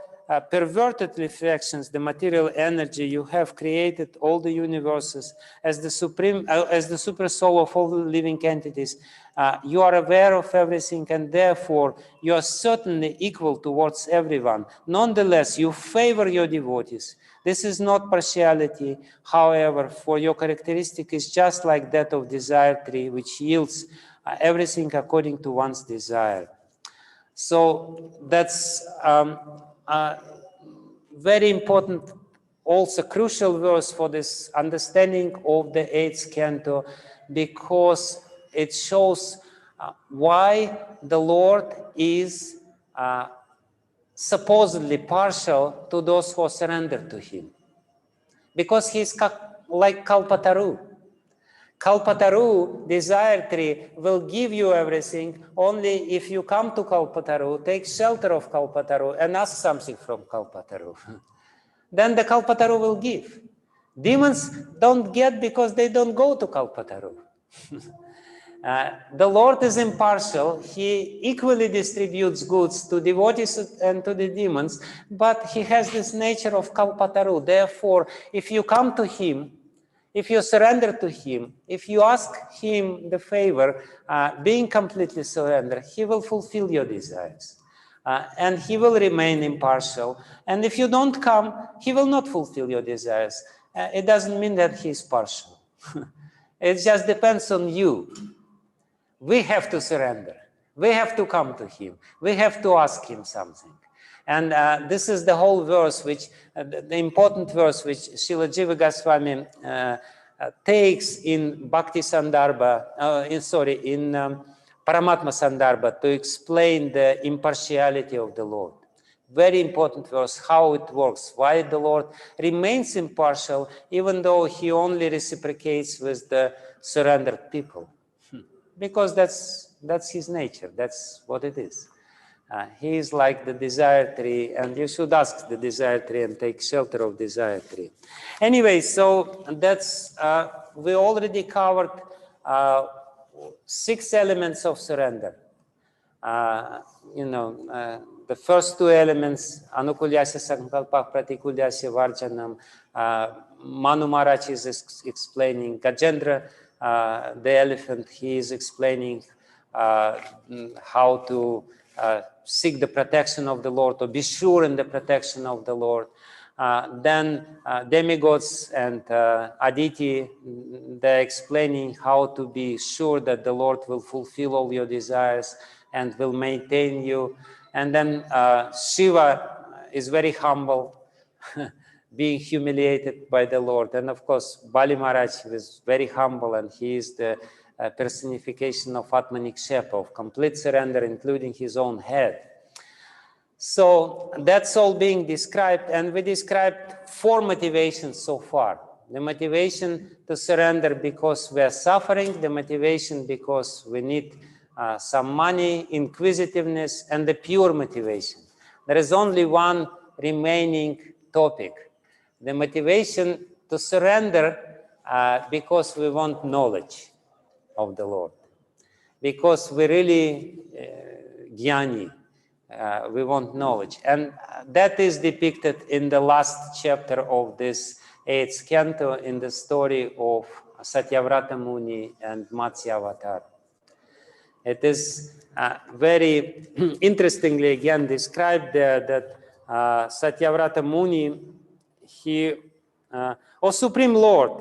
[SPEAKER 3] perverted reflections, the material energy, you have created all the universes as the supreme, as the super soul of all living entities. You are aware of everything, and therefore you are certainly equal towards everyone. Nonetheless, you favor your devotees. This is not partiality, however, for your characteristic is just like that of desire tree, which yields everything according to one's desire." So that's very important, also crucial verse for this understanding of the 8th canto, because it shows why the Lord is supposedly partial to those who surrender to him. Because he's like Kalpataru. Kalpataru, desire tree, will give you everything only if you come to Kalpataru, take shelter of Kalpataru, and ask something from Kalpataru. Then the Kalpataru will give. Demons don't get because they don't go to Kalpataru. The Lord is impartial. He equally distributes goods to devotees and to the demons, but he has this nature of Kalpataru. Therefore, if you come to him, if you surrender to him, if you ask him the favor, being completely surrendered, he will fulfill your desires. And he will remain impartial. And if you don't come, he will not fulfill your desires. It doesn't mean that he is partial. It just depends on you. We have to surrender. We have to come to him. We have to ask him something. And this is the whole verse, which the important verse which Srila Jiva Goswami takes in Bhakti Sandarbha, in Paramatma Sandarbha, to explain the impartiality of the Lord. Very important verse, how it works, why the Lord remains impartial, even though he only reciprocates with the surrendered people. Because that's his nature, that's what it is. He is like the desire tree, and you should ask the desire tree and take shelter of desire tree. Anyway, so that's, we already covered 6 elements of surrender. The first 2 elements, Anukulyasya Sankalpa Pratikulyasya Varjanam, Manu Maharaj is explaining, Gajendra, the elephant, he is explaining how to seek the protection of the Lord, or be sure in the protection of the Lord. Then demigods and Aditi, they're explaining how to be sure that the Lord will fulfill all your desires and will maintain you. And then Shiva is very humble, being humiliated by the Lord. And of course, Bali Maharaj is very humble, and he is the personification of Atmanikshepa, of complete surrender, including his own head. So that's all being described, and we described 4 motivations so far. The motivation to surrender because we are suffering, the motivation because we need some money, inquisitiveness, and the pure motivation. There is only one remaining topic. The motivation to surrender because we want knowledge of the Lord. Because we really jnani, we want knowledge. And that is depicted in the last chapter of this 8th canto, in the story of Satyavrata Muni and Matsya Avatar. It is very interestingly again described there that Satyavrata Muni, he, O Supreme Lord,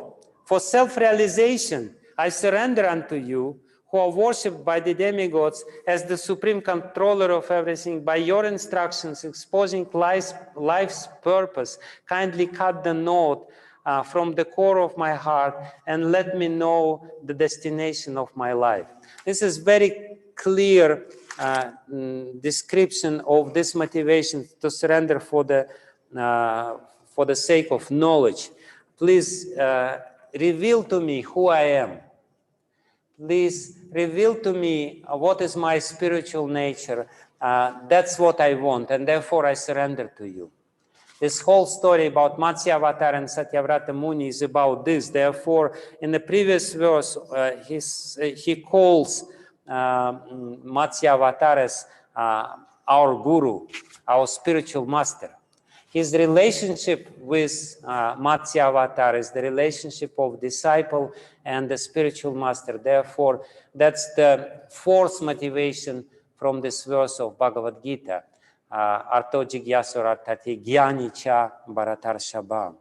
[SPEAKER 3] for self-realization, I surrender unto you, who are worshipped by the demigods as the supreme controller of everything, by your instructions, exposing life's purpose, kindly cut the knot from the core of my heart and let me know the destination of my life. This is very clear description of this motivation to surrender for the sake of knowledge. Please reveal to me who I am. Please reveal to me what is my spiritual nature. That's what I want, and therefore I surrender to you. This whole story about Matsya Avatar and Satyavrata Muni is about this. Therefore, in the previous verse, he calls Matsya Avatar as our guru, our spiritual master. His relationship with Matsya Avatar is the relationship of disciple and the spiritual master. Therefore, that's the fourth motivation from this verse of Bhagavad Gita. Arto jigyasur artati gyani cha bharatar shabam.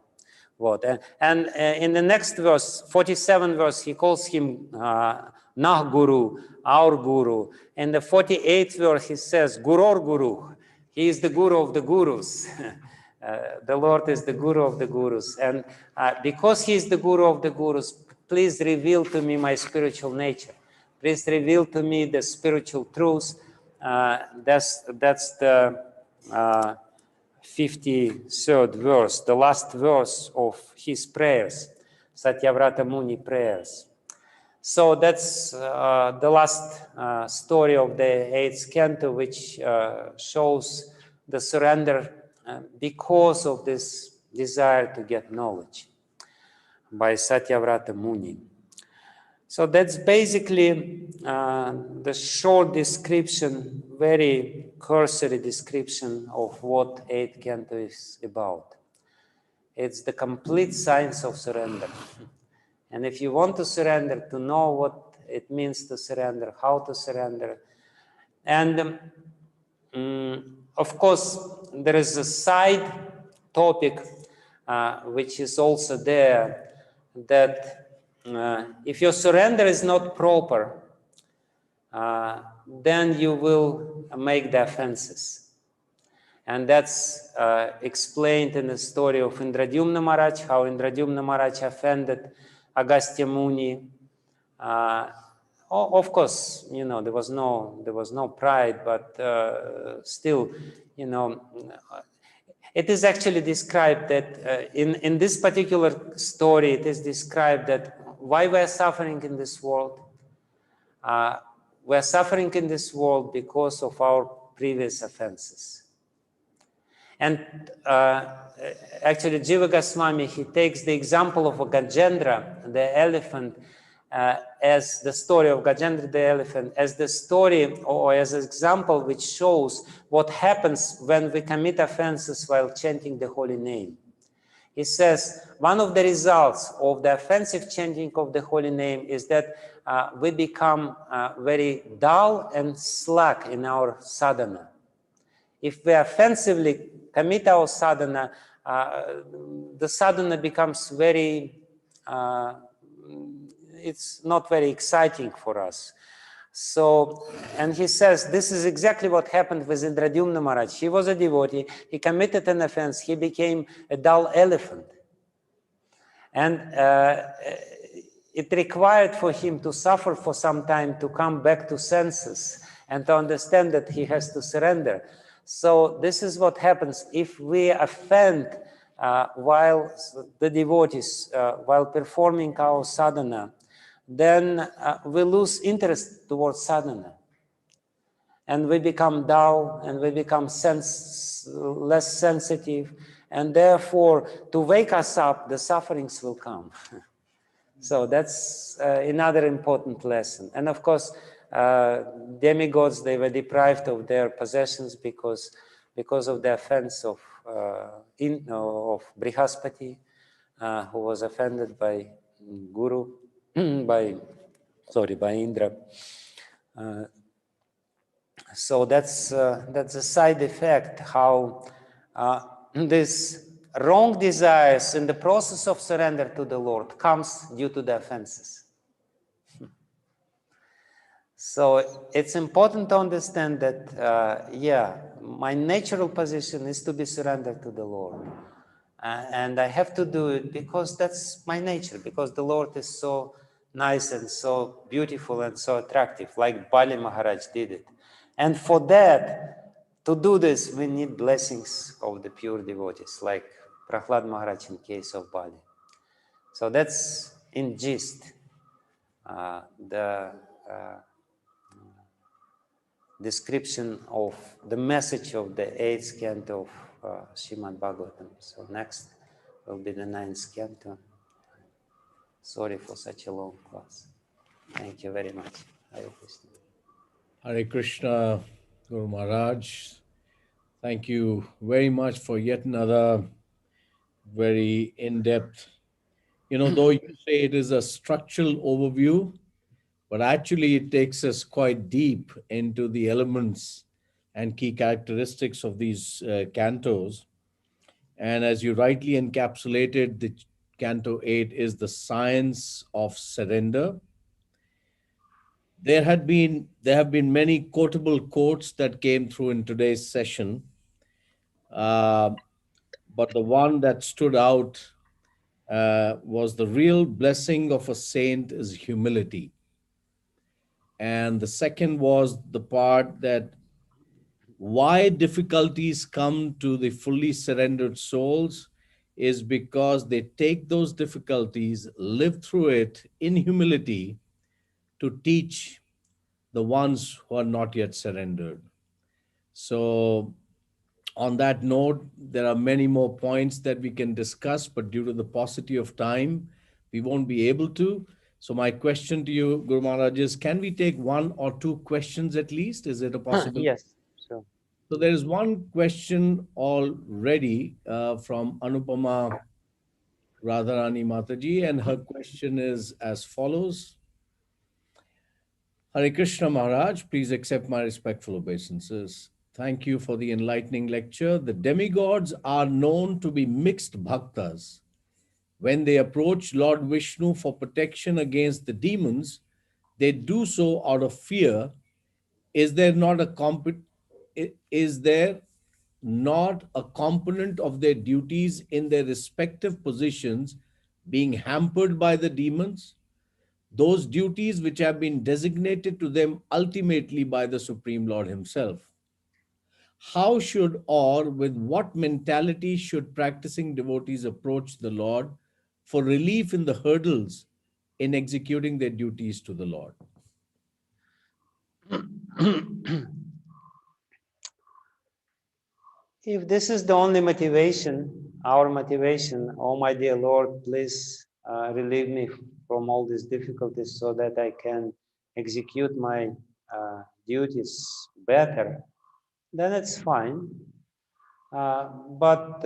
[SPEAKER 3] And in the next verse, 47 verse, he calls him Nah Guru, our Guru. In the 48th verse, he says, Guror Guru. He is the Guru of the Gurus. The Lord is the Guru of the Gurus. And because he is the Guru of the Gurus, please reveal to me my spiritual nature. Please reveal to me the spiritual truths. That's the 53rd verse, the last verse of his prayers, Satyavrata Muni prayers. So that's the last story of the 8th canto, which shows the surrender because of this desire to get knowledge by Satyavrata Muni. So that's basically the short description, very cursory description of what 8th canto is about. It's the complete science of surrender. And if you want to surrender, to know what it means to surrender, how to surrender. And of course, there is a side topic which is also there, that if your surrender is not proper, then you will make the offenses. And that's explained in the story of Indradyumna Maharaj, how Indradyumna Maharaj offended Agastya Muni. Of course, you know, there was no pride, but still, you know, it is actually described that in this particular story, it is described that why we are suffering in this world. We are suffering in this world because of our previous offenses. And actually, Jiva Goswami, he takes the example of a Gajendra, the elephant, as the story of Gajendra the elephant, as the story or as an example which shows what happens when we commit offenses while chanting the holy name. He says, one of the results of the offensive chanting of the holy name is that we become very dull and slack in our sadhana. If we offensively commit our sadhana, the sadhana becomes very, it's not very exciting for us. So, and he says, this is exactly what happened with Indradyumna Maharaj. He was a devotee, he committed an offense, he became a dull elephant. And it required for him to suffer for some time to come back to senses and to understand that he has to surrender. So this is what happens if we offend while the devotees, while performing our sadhana, then we lose interest towards sadhana. And we become dull, and we become less sensitive, and therefore, to wake us up, the sufferings will come. So that's another important lesson. And of course, demigods, they were deprived of their possessions because of the offense of Brihaspati, who was offended by Guru, by Indra. So that's a side effect, how this wrong desires in the process of surrender to the Lord comes due to the offenses. So it's important to understand that, yeah, my natural position is to be surrendered to the Lord. And I have to do it because that's my nature, because the Lord is so nice and so beautiful and so attractive, like Bali Maharaja did it. And for that, to do this, we need blessings of the pure devotees, like Prahlad Maharaj in case of Bali. So that's in gist the description of the message of the 8th canto of Srimad Bhagavatam. So next will be the 9th canto. Sorry for such a long class. Thank you very much. Hare Krishna.
[SPEAKER 1] Hare Krishna, Guru Maharaj. Thank you very much for yet another very in-depth, though you say it is a structural overview, but actually it takes us quite deep into the elements and key characteristics of these cantos. And as you rightly encapsulated, the Canto 8 is the science of surrender. There have been many quotable quotes that came through in today's session, but the one that stood out was the real blessing of a saint is humility. And the second was the part that why difficulties come to the fully surrendered souls is because they take those difficulties, live through it in humility to teach the ones who are not yet surrendered. So, on that note, there are many more points that we can discuss, but due to the paucity of time, we won't be able to. So, my question to you, Guru Maharaj, is can we take one or two questions at least? Is it a possibility?
[SPEAKER 3] Yes, sure.
[SPEAKER 1] So, there is one question already from Anupama Radharani Mataji, and her question is as follows. Hare Krishna Maharaj, please accept my respectful obeisances. Thank you for the enlightening lecture. The demigods are known to be mixed bhaktas. When they approach Lord Vishnu for protection against the demons, they do so out of fear. Is there not a component of their duties in their respective positions being hampered by the demons? Those duties which have been designated to them ultimately by the Supreme Lord Himself. How should or with what mentality should practicing devotees approach the Lord for relief in the hurdles in executing their duties to the Lord?
[SPEAKER 3] If this is the only motivation, our motivation, oh my dear Lord, please relieve me from all these difficulties so that I can execute my duties better, then it's fine. But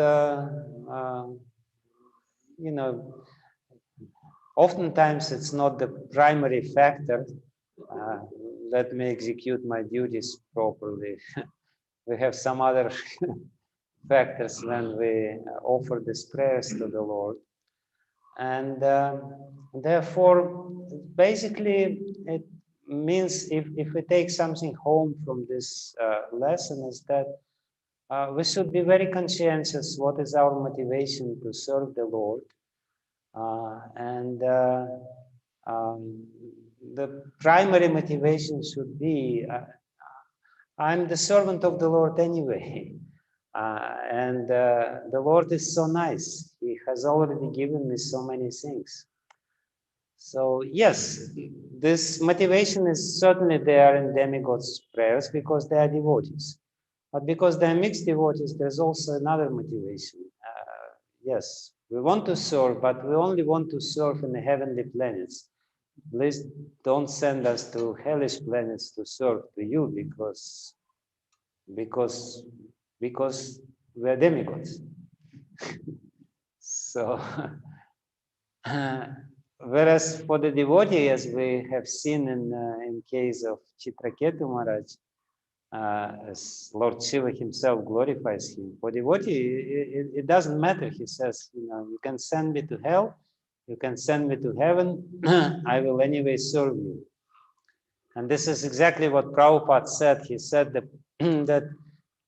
[SPEAKER 3] oftentimes it's not the primary factor that may execute my duties properly. We have some other factors when we offer these prayers to the Lord. And therefore, basically, it means if we take something home from this lesson is that we should be very conscientious what is our motivation to serve the Lord. The primary motivation should be I'm the servant of the Lord anyway. And the Lord is so nice. He has already given me so many things. So yes, this motivation is certainly there in demigods' prayers because they are devotees. But because they are mixed devotees, there's also another motivation. Yes, we want to serve, but we only want to serve in the heavenly planets. Please don't send us to hellish planets to serve to you because we're demigods. So, whereas for the devotee, as we have seen in case of Chitraketu Maharaj, as Lord Shiva himself glorifies him. For devotee, it doesn't matter. He says, you can send me to hell, you can send me to heaven, I will anyway serve you. And this is exactly what Prabhupada said. He said that, that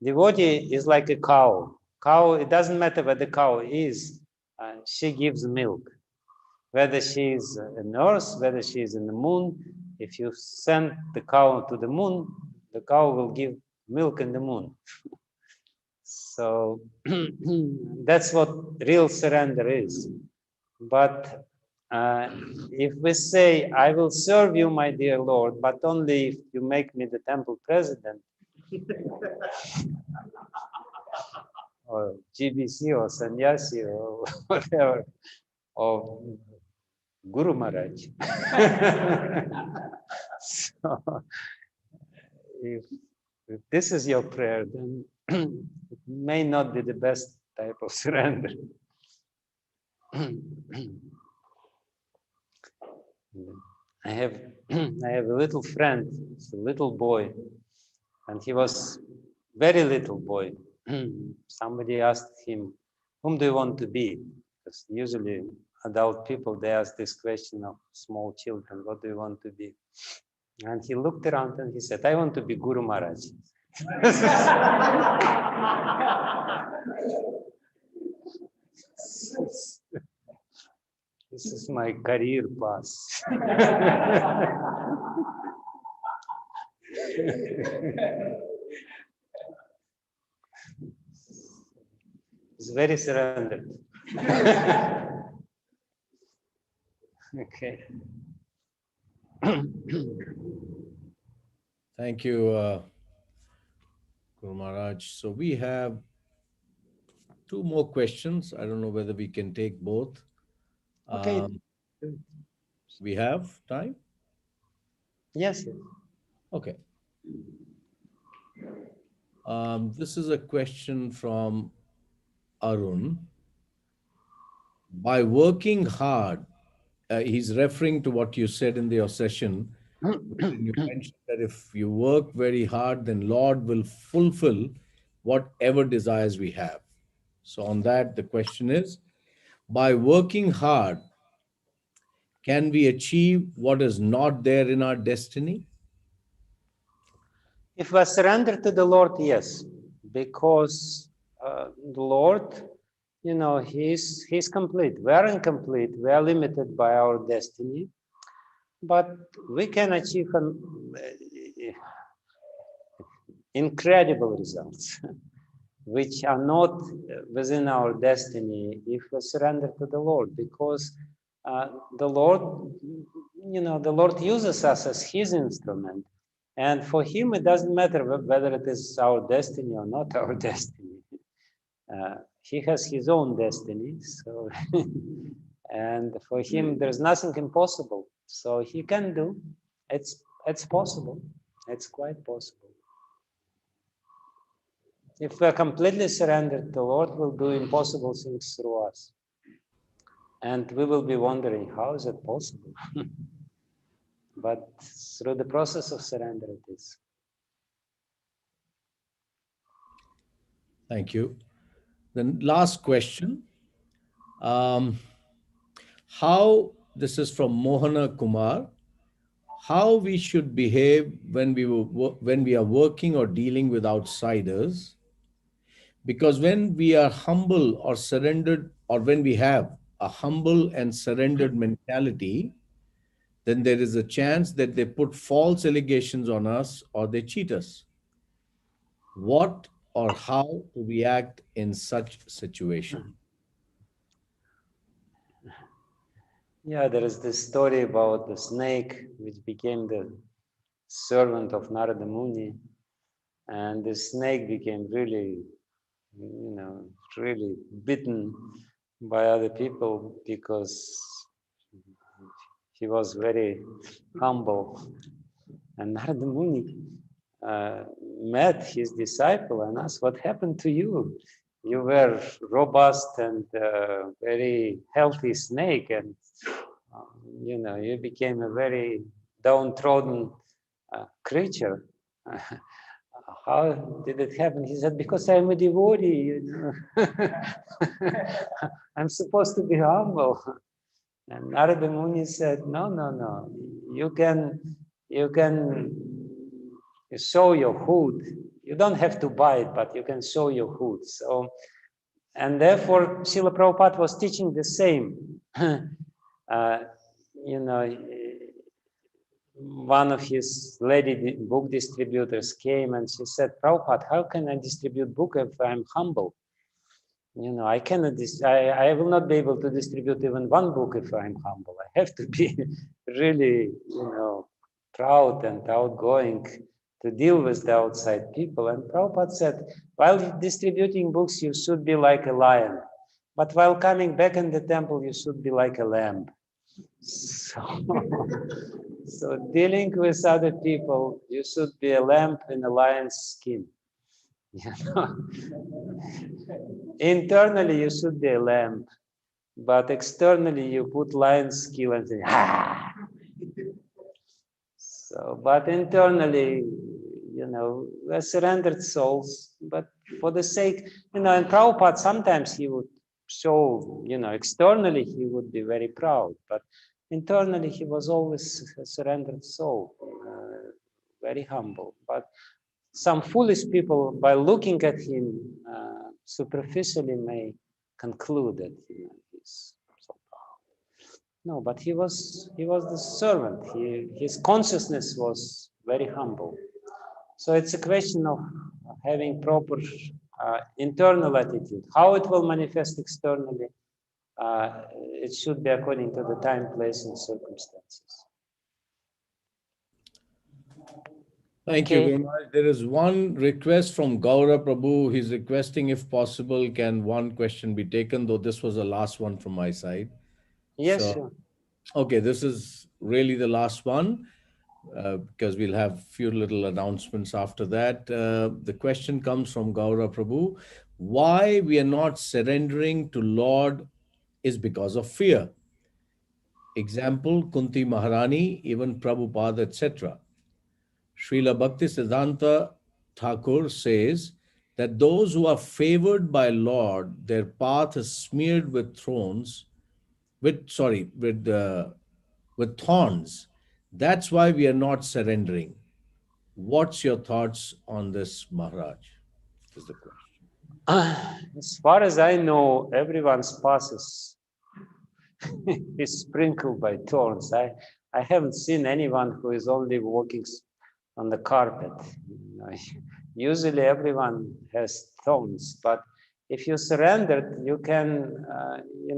[SPEAKER 3] devotee is like a cow. Cow, it doesn't matter where the cow is, she gives milk. Whether she is on Earth, whether she is in the moon, if you send the cow to the moon, the cow will give milk in the moon. So that's what real surrender is. But if we say, I will serve you, my dear Lord, but only if you make me the temple president, or GBC or sannyasi or whatever, or Guru Maharaj. So if this is your prayer, then it may not be the best type of surrender. I have a little friend, a little boy, and he was very little boy. Somebody asked him, whom do you want to be? Because usually adult people, they ask this question of small children, what do you want to be? And he looked around and he said, I want to be Guru Maharaj. This is my career path. It's very surrendered. Okay.
[SPEAKER 1] Thank you, Guru Maharaj. So we have two more questions. I don't know whether we can take both.
[SPEAKER 3] Okay.
[SPEAKER 1] We have time?
[SPEAKER 3] Yes.
[SPEAKER 1] Okay. This is a question from Arun. By working hard, he's referring to what you said in your session. You mentioned that if you work very hard, then Lord will fulfill whatever desires we have. So on that, the question is, by working hard, can we achieve what is not there in our destiny?
[SPEAKER 3] If we surrender to the Lord, yes, because the Lord, you know, He's complete. We are incomplete. We are limited by our destiny, but we can achieve incredible results, which are not within our destiny if we surrender to the Lord, because the Lord, you know, the Lord uses us as His instrument. And for Him, it doesn't matter whether it is our destiny or not our destiny. He has His own destiny. So, and for Him, there's nothing impossible. So He can do. It's possible. It's quite possible. If we're completely surrendered, the Lord will do impossible things through us. And we will be wondering, how is it possible? But through the process of surrender, it is.
[SPEAKER 1] Thank you. The last question. This is from Mohana Kumar, how we should behave when we are working or dealing with outsiders, because when we are humble or surrendered, or when we have a humble and surrendered mentality, then there is a chance that they put false allegations on us or they cheat us. What or how to react in such situation?
[SPEAKER 3] Yeah, there is this story about the snake which became the servant of Narada Muni, and the snake became really, you know, really bitten by other people because he was very humble. And Narada Muni met his disciple and asked, what happened to you? You were robust and very healthy snake, and you know, you became a very downtrodden creature. How did it happen? He said, because I'm a devotee, you know. I'm supposed to be humble. And Narada Muni said, no. You can You can sew your hood. You don't have to buy it, but you can sew your hood. So, and therefore, Srila Prabhupada was teaching the same. You know, one of his lady book distributors came and she said, Prabhupada, how can I distribute book if I'm humble? You know, I cannot, I will not be able to distribute even one book if I'm humble. I have to be really, you know, proud and outgoing to deal with the outside people. And Prabhupada said, while distributing books, you should be like a lion. But while coming back in the temple, you should be like a lamb. So, so dealing with other people, you should be a lamb in a lion's skin. You know? Internally, you should be a lamb, but externally, you put lion's skin and say, ah. So, but internally, you know, we're surrendered souls, but for the sake, you know, and Prabhupada, sometimes he would show, you know, externally he would be very proud, but internally he was always a surrendered soul, very humble. But some foolish people, by looking at him superficially, may conclude that, you know, he's so powerful. No, but he was the servant. His consciousness was very humble. So it's a question of having proper internal attitude. How it will manifest externally, it should be according to the time, place, and circumstances.
[SPEAKER 1] Thank you, Guru Maharaj. There is one request from Gaura Prabhu. He's requesting, if possible, can one question be taken, though this was the last one from my side.
[SPEAKER 3] Yes,
[SPEAKER 1] So,
[SPEAKER 3] sure.
[SPEAKER 1] okay, this is really the last one because we'll have a few little announcements after that. The question comes from Gaura Prabhu. Why we are not surrendering to Lord is because of fear. Example, Kunti Maharani, even Prabhupada, etc. Srila Bhakti Siddhanta Thakur says that those who are favored by Lord, their path is smeared with thorns, with thorns. That's why we are not surrendering. What's your thoughts on this, Maharaj? Is the question.
[SPEAKER 3] As far as I know, everyone's path is sprinkled by thorns. I haven't seen anyone who is only walking on the carpet. Usually everyone has thorns, but if you surrender, you can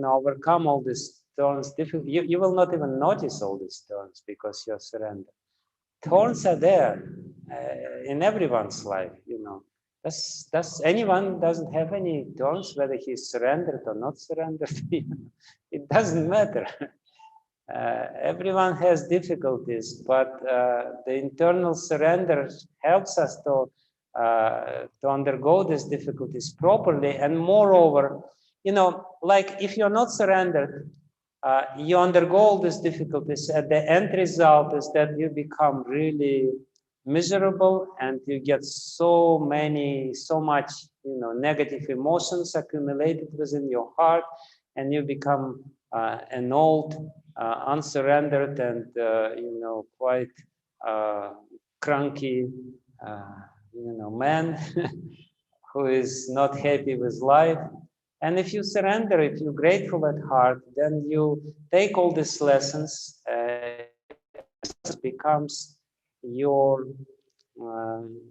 [SPEAKER 3] overcome all these thorns. You will not even notice all these thorns because you're surrendered. Thorns are there in everyone's life, you know. Does anyone doesn't have any thorns, whether he's surrendered or not surrendered? It doesn't matter. Everyone has difficulties, but the internal surrender helps us to undergo these difficulties properly. And moreover, you know, like if you're not surrendered, you undergo all these difficulties. And the end result is that you become really miserable, and you get so much, you know, negative emotions accumulated within your heart, and you become an old, unsurrendered, and you know, quite cranky, you know, man who is not happy with life. And if you surrender, if you're grateful at heart, then you take all these lessons. It becomes your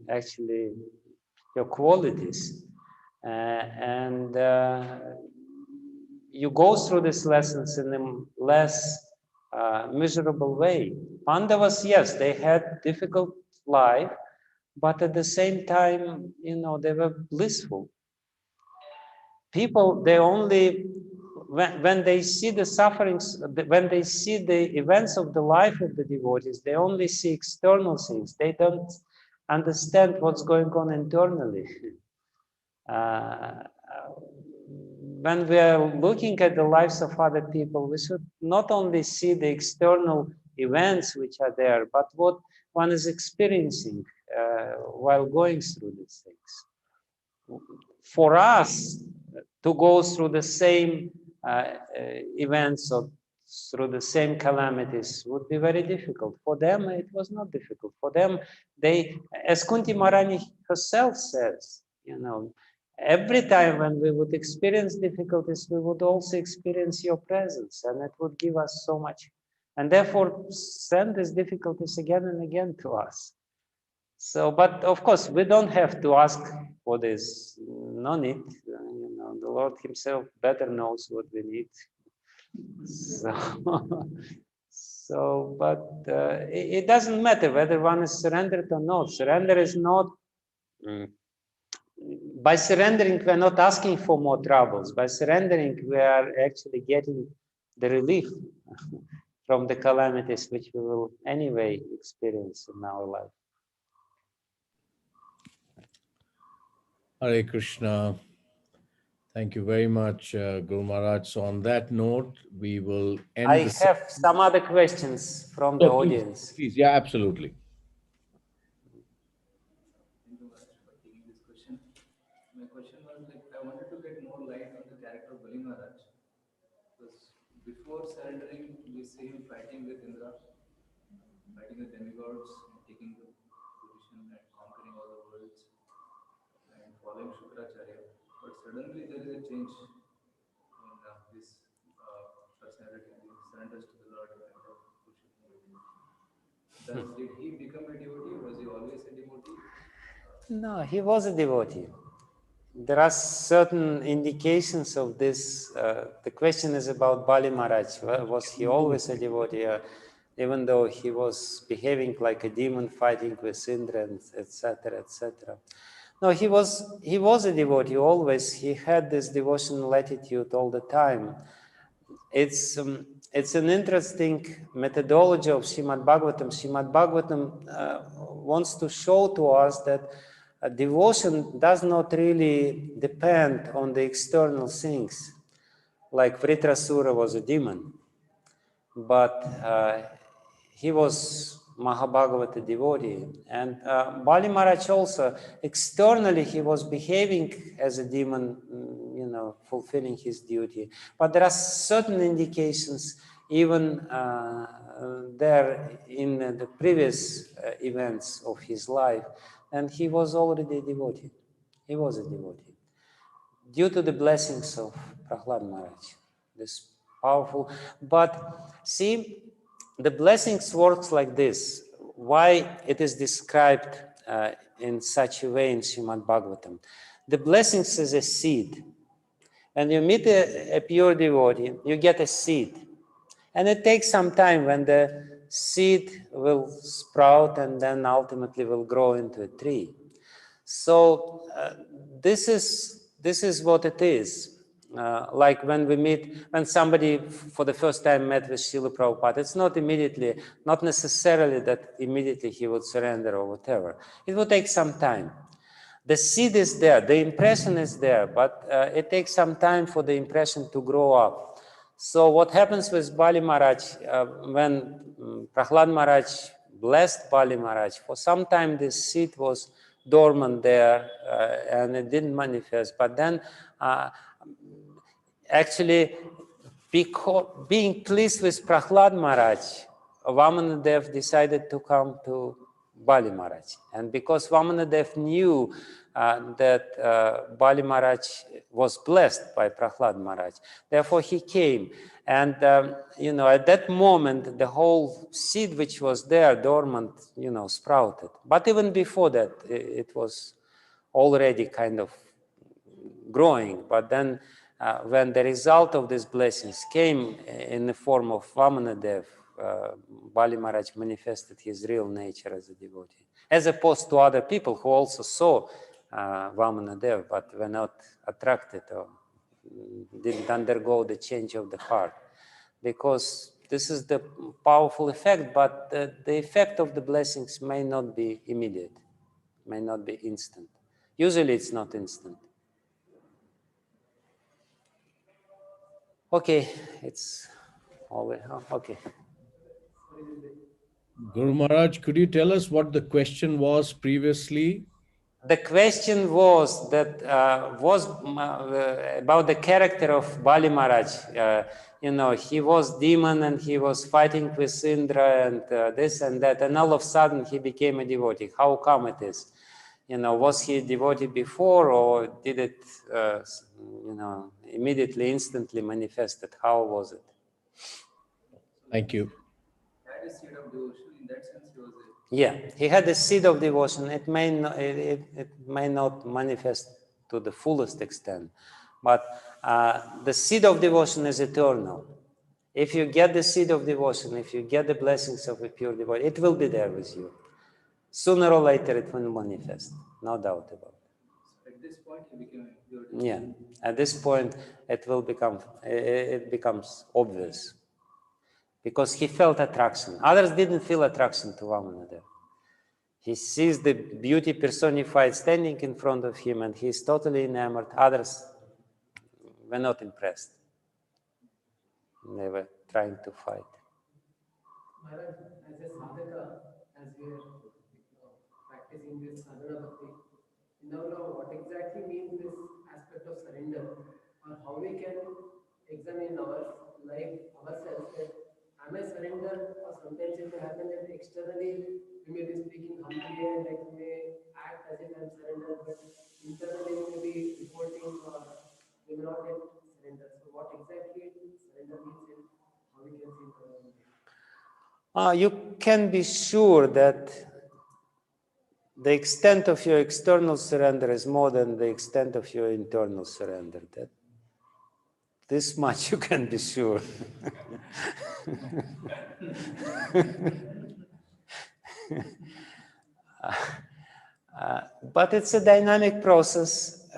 [SPEAKER 3] actually your qualities, and you go through these lessons in a less miserable way. Pandavas, yes, they had difficult life, but at the same time, you know, they were blissful. People, they only, when they see the sufferings, when they see the events of the life of the devotees, they only see external things. They don't understand what's going on internally. When we are looking at the lives of other people, we should not only see the external events which are there, but what one is experiencing while going through these things. For us to go through the same events or through the same calamities would be very difficult. For them, it was not difficult. For them, they, as Kunti Maharani herself says, you know, every time when we would experience difficulties, we would also experience your presence, and it would give us so much. And therefore, send these difficulties again and again to us. So, but of course, we don't have to ask for this. No need. You know, the Lord Himself better knows what we need. So, but it doesn't matter whether one is surrendered or not. Surrender is not. By surrendering, we are not asking for more troubles. By surrendering, we are actually getting the relief from the calamities which we will anyway experience in our life.
[SPEAKER 1] Hare Krishna. Thank you very much, Guru Maharaj. So on that note, we will end.
[SPEAKER 3] I have some other questions from the audience.
[SPEAKER 1] Please, yeah, absolutely.
[SPEAKER 4] My question was like, I wanted to get more light on the character of Bali Maharaj. Because before surrendering, we see him fighting with Indra, fighting with demigods, and taking the position and conquering all the worlds, and following Shukracharya. But suddenly there is a change in this personality. He surrenders to the Lord and did he become a devotee? Was he always a devotee?
[SPEAKER 3] No, he was a devotee. There are certain indications of this. The question is about Bali Maharaj. Was he always a devotee? Even though he was behaving like a demon, fighting with Indra, etc., etc. No, he was a devotee always. He had this devotional attitude all the time. It's an interesting methodology of Srimad Bhagavatam. Srimad Bhagavatam wants to show to us that devotion does not really depend on the external things. Like Vritrasura was a demon, but he was Mahabhagavata devotee. And Bali Maharaj also, externally he was behaving as a demon, you know, fulfilling his duty. But there are certain indications even there in the previous events of his life, and he was already a devotee. He was a devotee. Due to the blessings of Prahlad Maharaj, this powerful, but see, the blessings works like this. Why it is described in such a way in Srimad Bhagavatam? The blessings is a seed. When you meet a pure devotee, you get a seed. And it takes some time when the seed will sprout and then ultimately will grow into a tree. So this is what it is. Like when somebody for the first time met with Srila Prabhupada, it's not necessarily that immediately he would surrender or whatever. It will take some time. The seed is there, the impression is there, but it takes some time for the impression to grow up. So what happens with Bali Maharaj, when Prahlad Maharaj blessed Bali Maharaj, for some time this seed was dormant there and it didn't manifest. But then actually, being pleased with Prahlad Maharaj, Vamana Dev decided to come to Bali Maharaj. And because Vamana Dev knew that Bali Maharaj was blessed by Prahlad Maharaj, therefore he came. And, you know, at that moment, the whole seed which was there, dormant, you know, sprouted. But even before that, it was already kind of growing. But then when the result of these blessings came in the form of Vamana Dev, Bali Maharaj manifested his real nature as a devotee, as opposed to other people who also saw Vamana Dev, but were not attracted or didn't undergo the change of the heart. Because this is the powerful effect, but the effect of the blessings may not be immediate, may not be instant. Usually it's not instant. Okay, it's always, okay.
[SPEAKER 1] Guru Maharaj, could you tell us what the question was previously?
[SPEAKER 3] The question was that about the character of Bali Maharaj. you know, he was demon and he was fighting with Indra and this and that, and all of a sudden he became a devotee. How come it is? You know, was he a devotee before, or did it, you know, immediately, instantly manifested? How was it?
[SPEAKER 1] Thank you.
[SPEAKER 4] Had a seed of devotion. In that sense, he was a
[SPEAKER 3] Yeah, he had a seed of devotion. It may not, it may not manifest to the fullest extent, but the seed of devotion is eternal. If you get the seed of devotion, if you get the blessings of a pure devotion, it will be there with you. Sooner or later, it will manifest, no doubt about it.
[SPEAKER 4] At this point, he became a pure devotee.
[SPEAKER 3] Yeah, at this point, it will become, it becomes obvious, because he felt attraction. Others didn't feel attraction to Vamana there. He sees the beauty personified standing in front of him, and he's totally enamored. Others were not impressed. They were trying to fight.
[SPEAKER 5] Maharaj, as a sadhaka, as we are practicing this sadhana bhakti, now what exactly means this aspect of surrender, or how we can examine our life, ourselves, that am I surrender, or sometimes it may happen that externally we may be speaking humbly and like we may act as if I am surrendered, but internally we may be revolting or we may not get surrender. So what exactly surrender means and how we can see it in our own life?
[SPEAKER 3] You can be sure that the extent of your external surrender is more than the extent of your internal surrender. That this much you can be sure. But it's a dynamic process.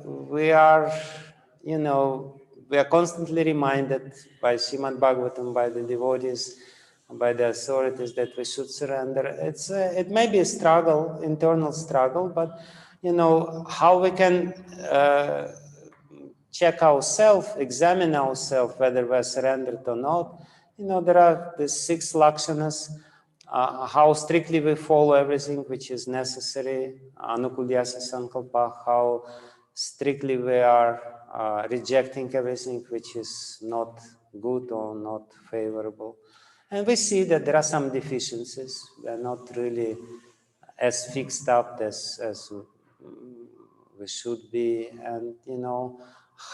[SPEAKER 3] We are, you know, we are constantly reminded by Srimad Bhagavatam, by the devotees, by the authorities that we should surrender. It may be a struggle, internal struggle, but you know how we can check ourselves, examine ourselves whether we're surrendered or not. You know, there are the 6 lakshanas. How strictly we follow everything which is necessary, anukulyasa sankalpa, how strictly we are rejecting everything which is not good or not favorable. And we see that there are some deficiencies. We are not really as fixed up as we should be. And, you know,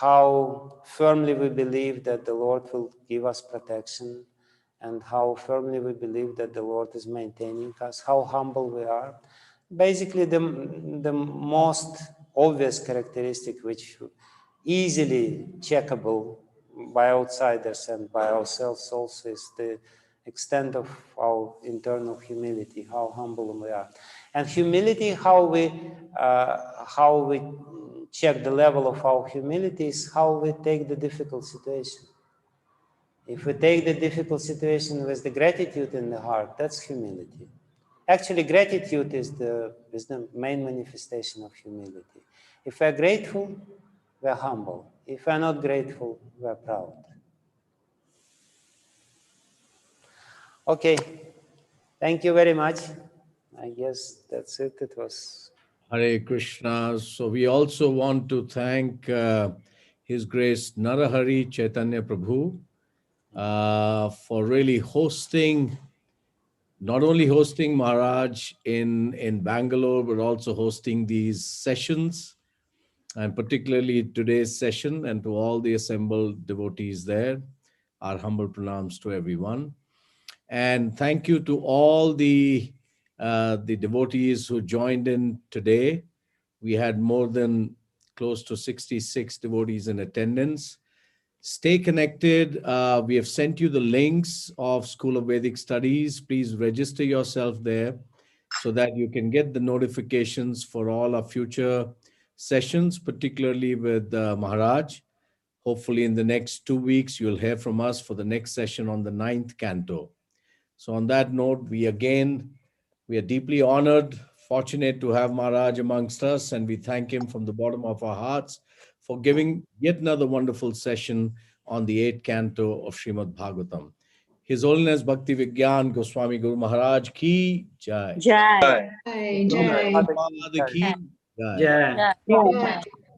[SPEAKER 3] how firmly we believe that the Lord will give us protection, and how firmly we believe that the Lord is maintaining us, how humble we are. Basically, the most obvious characteristic, which easily checkable by outsiders and by ourselves also, is the extent of our internal humility, how humble we are. And humility, how we check the level of our humility is how we take the difficult situation. If we take the difficult situation with the gratitude in the heart, that's humility. Actually, gratitude is the main manifestation of humility. If we're grateful, we're humble. If we're not grateful, we're proud. Okay, thank you very much. I guess that's it. It was...
[SPEAKER 1] Hare Krishna. So we also want to thank His Grace Narahari Chaitanya Prabhu for really hosting, not only hosting Maharaj in Bangalore, but also hosting these sessions, and particularly today's session, and to all the assembled devotees there, our humble pranams to everyone. And thank you to all the devotees who joined in today. We had more than close to 66 devotees in attendance. Stay connected. We have sent you the links of School of Vedic Studies. Please register yourself there so that you can get the notifications for all our future sessions, particularly with Maharaj. Hopefully in the next 2 weeks, you'll hear from us for the next session on the 9th canto. So on that note, we are deeply honored, fortunate to have Maharaj amongst us, and we thank him from the bottom of our hearts for giving yet another wonderful session on the 8th canto of Srimad Bhagavatam. His Holiness Bhakti Vijnana Goswami Guru Maharaj ki jai.
[SPEAKER 6] Jai.
[SPEAKER 1] Prabhupada ki jai.
[SPEAKER 6] Jai.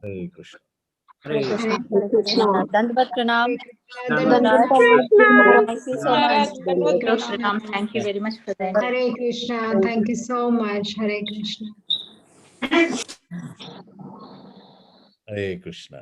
[SPEAKER 1] Hare Krishna.
[SPEAKER 6] Hare Krishna.
[SPEAKER 2] Hare Krishna.
[SPEAKER 7] Dandavat pranam.
[SPEAKER 6] Dandavat.
[SPEAKER 7] Thank you so
[SPEAKER 8] Maharaj,
[SPEAKER 7] much.
[SPEAKER 8] Dandavat
[SPEAKER 7] Mikro
[SPEAKER 8] pranam.
[SPEAKER 7] pranam. Thank you very much for that.
[SPEAKER 8] Hare Krishna. Thank you so much. Hare Krishna.
[SPEAKER 1] Hare Krishna.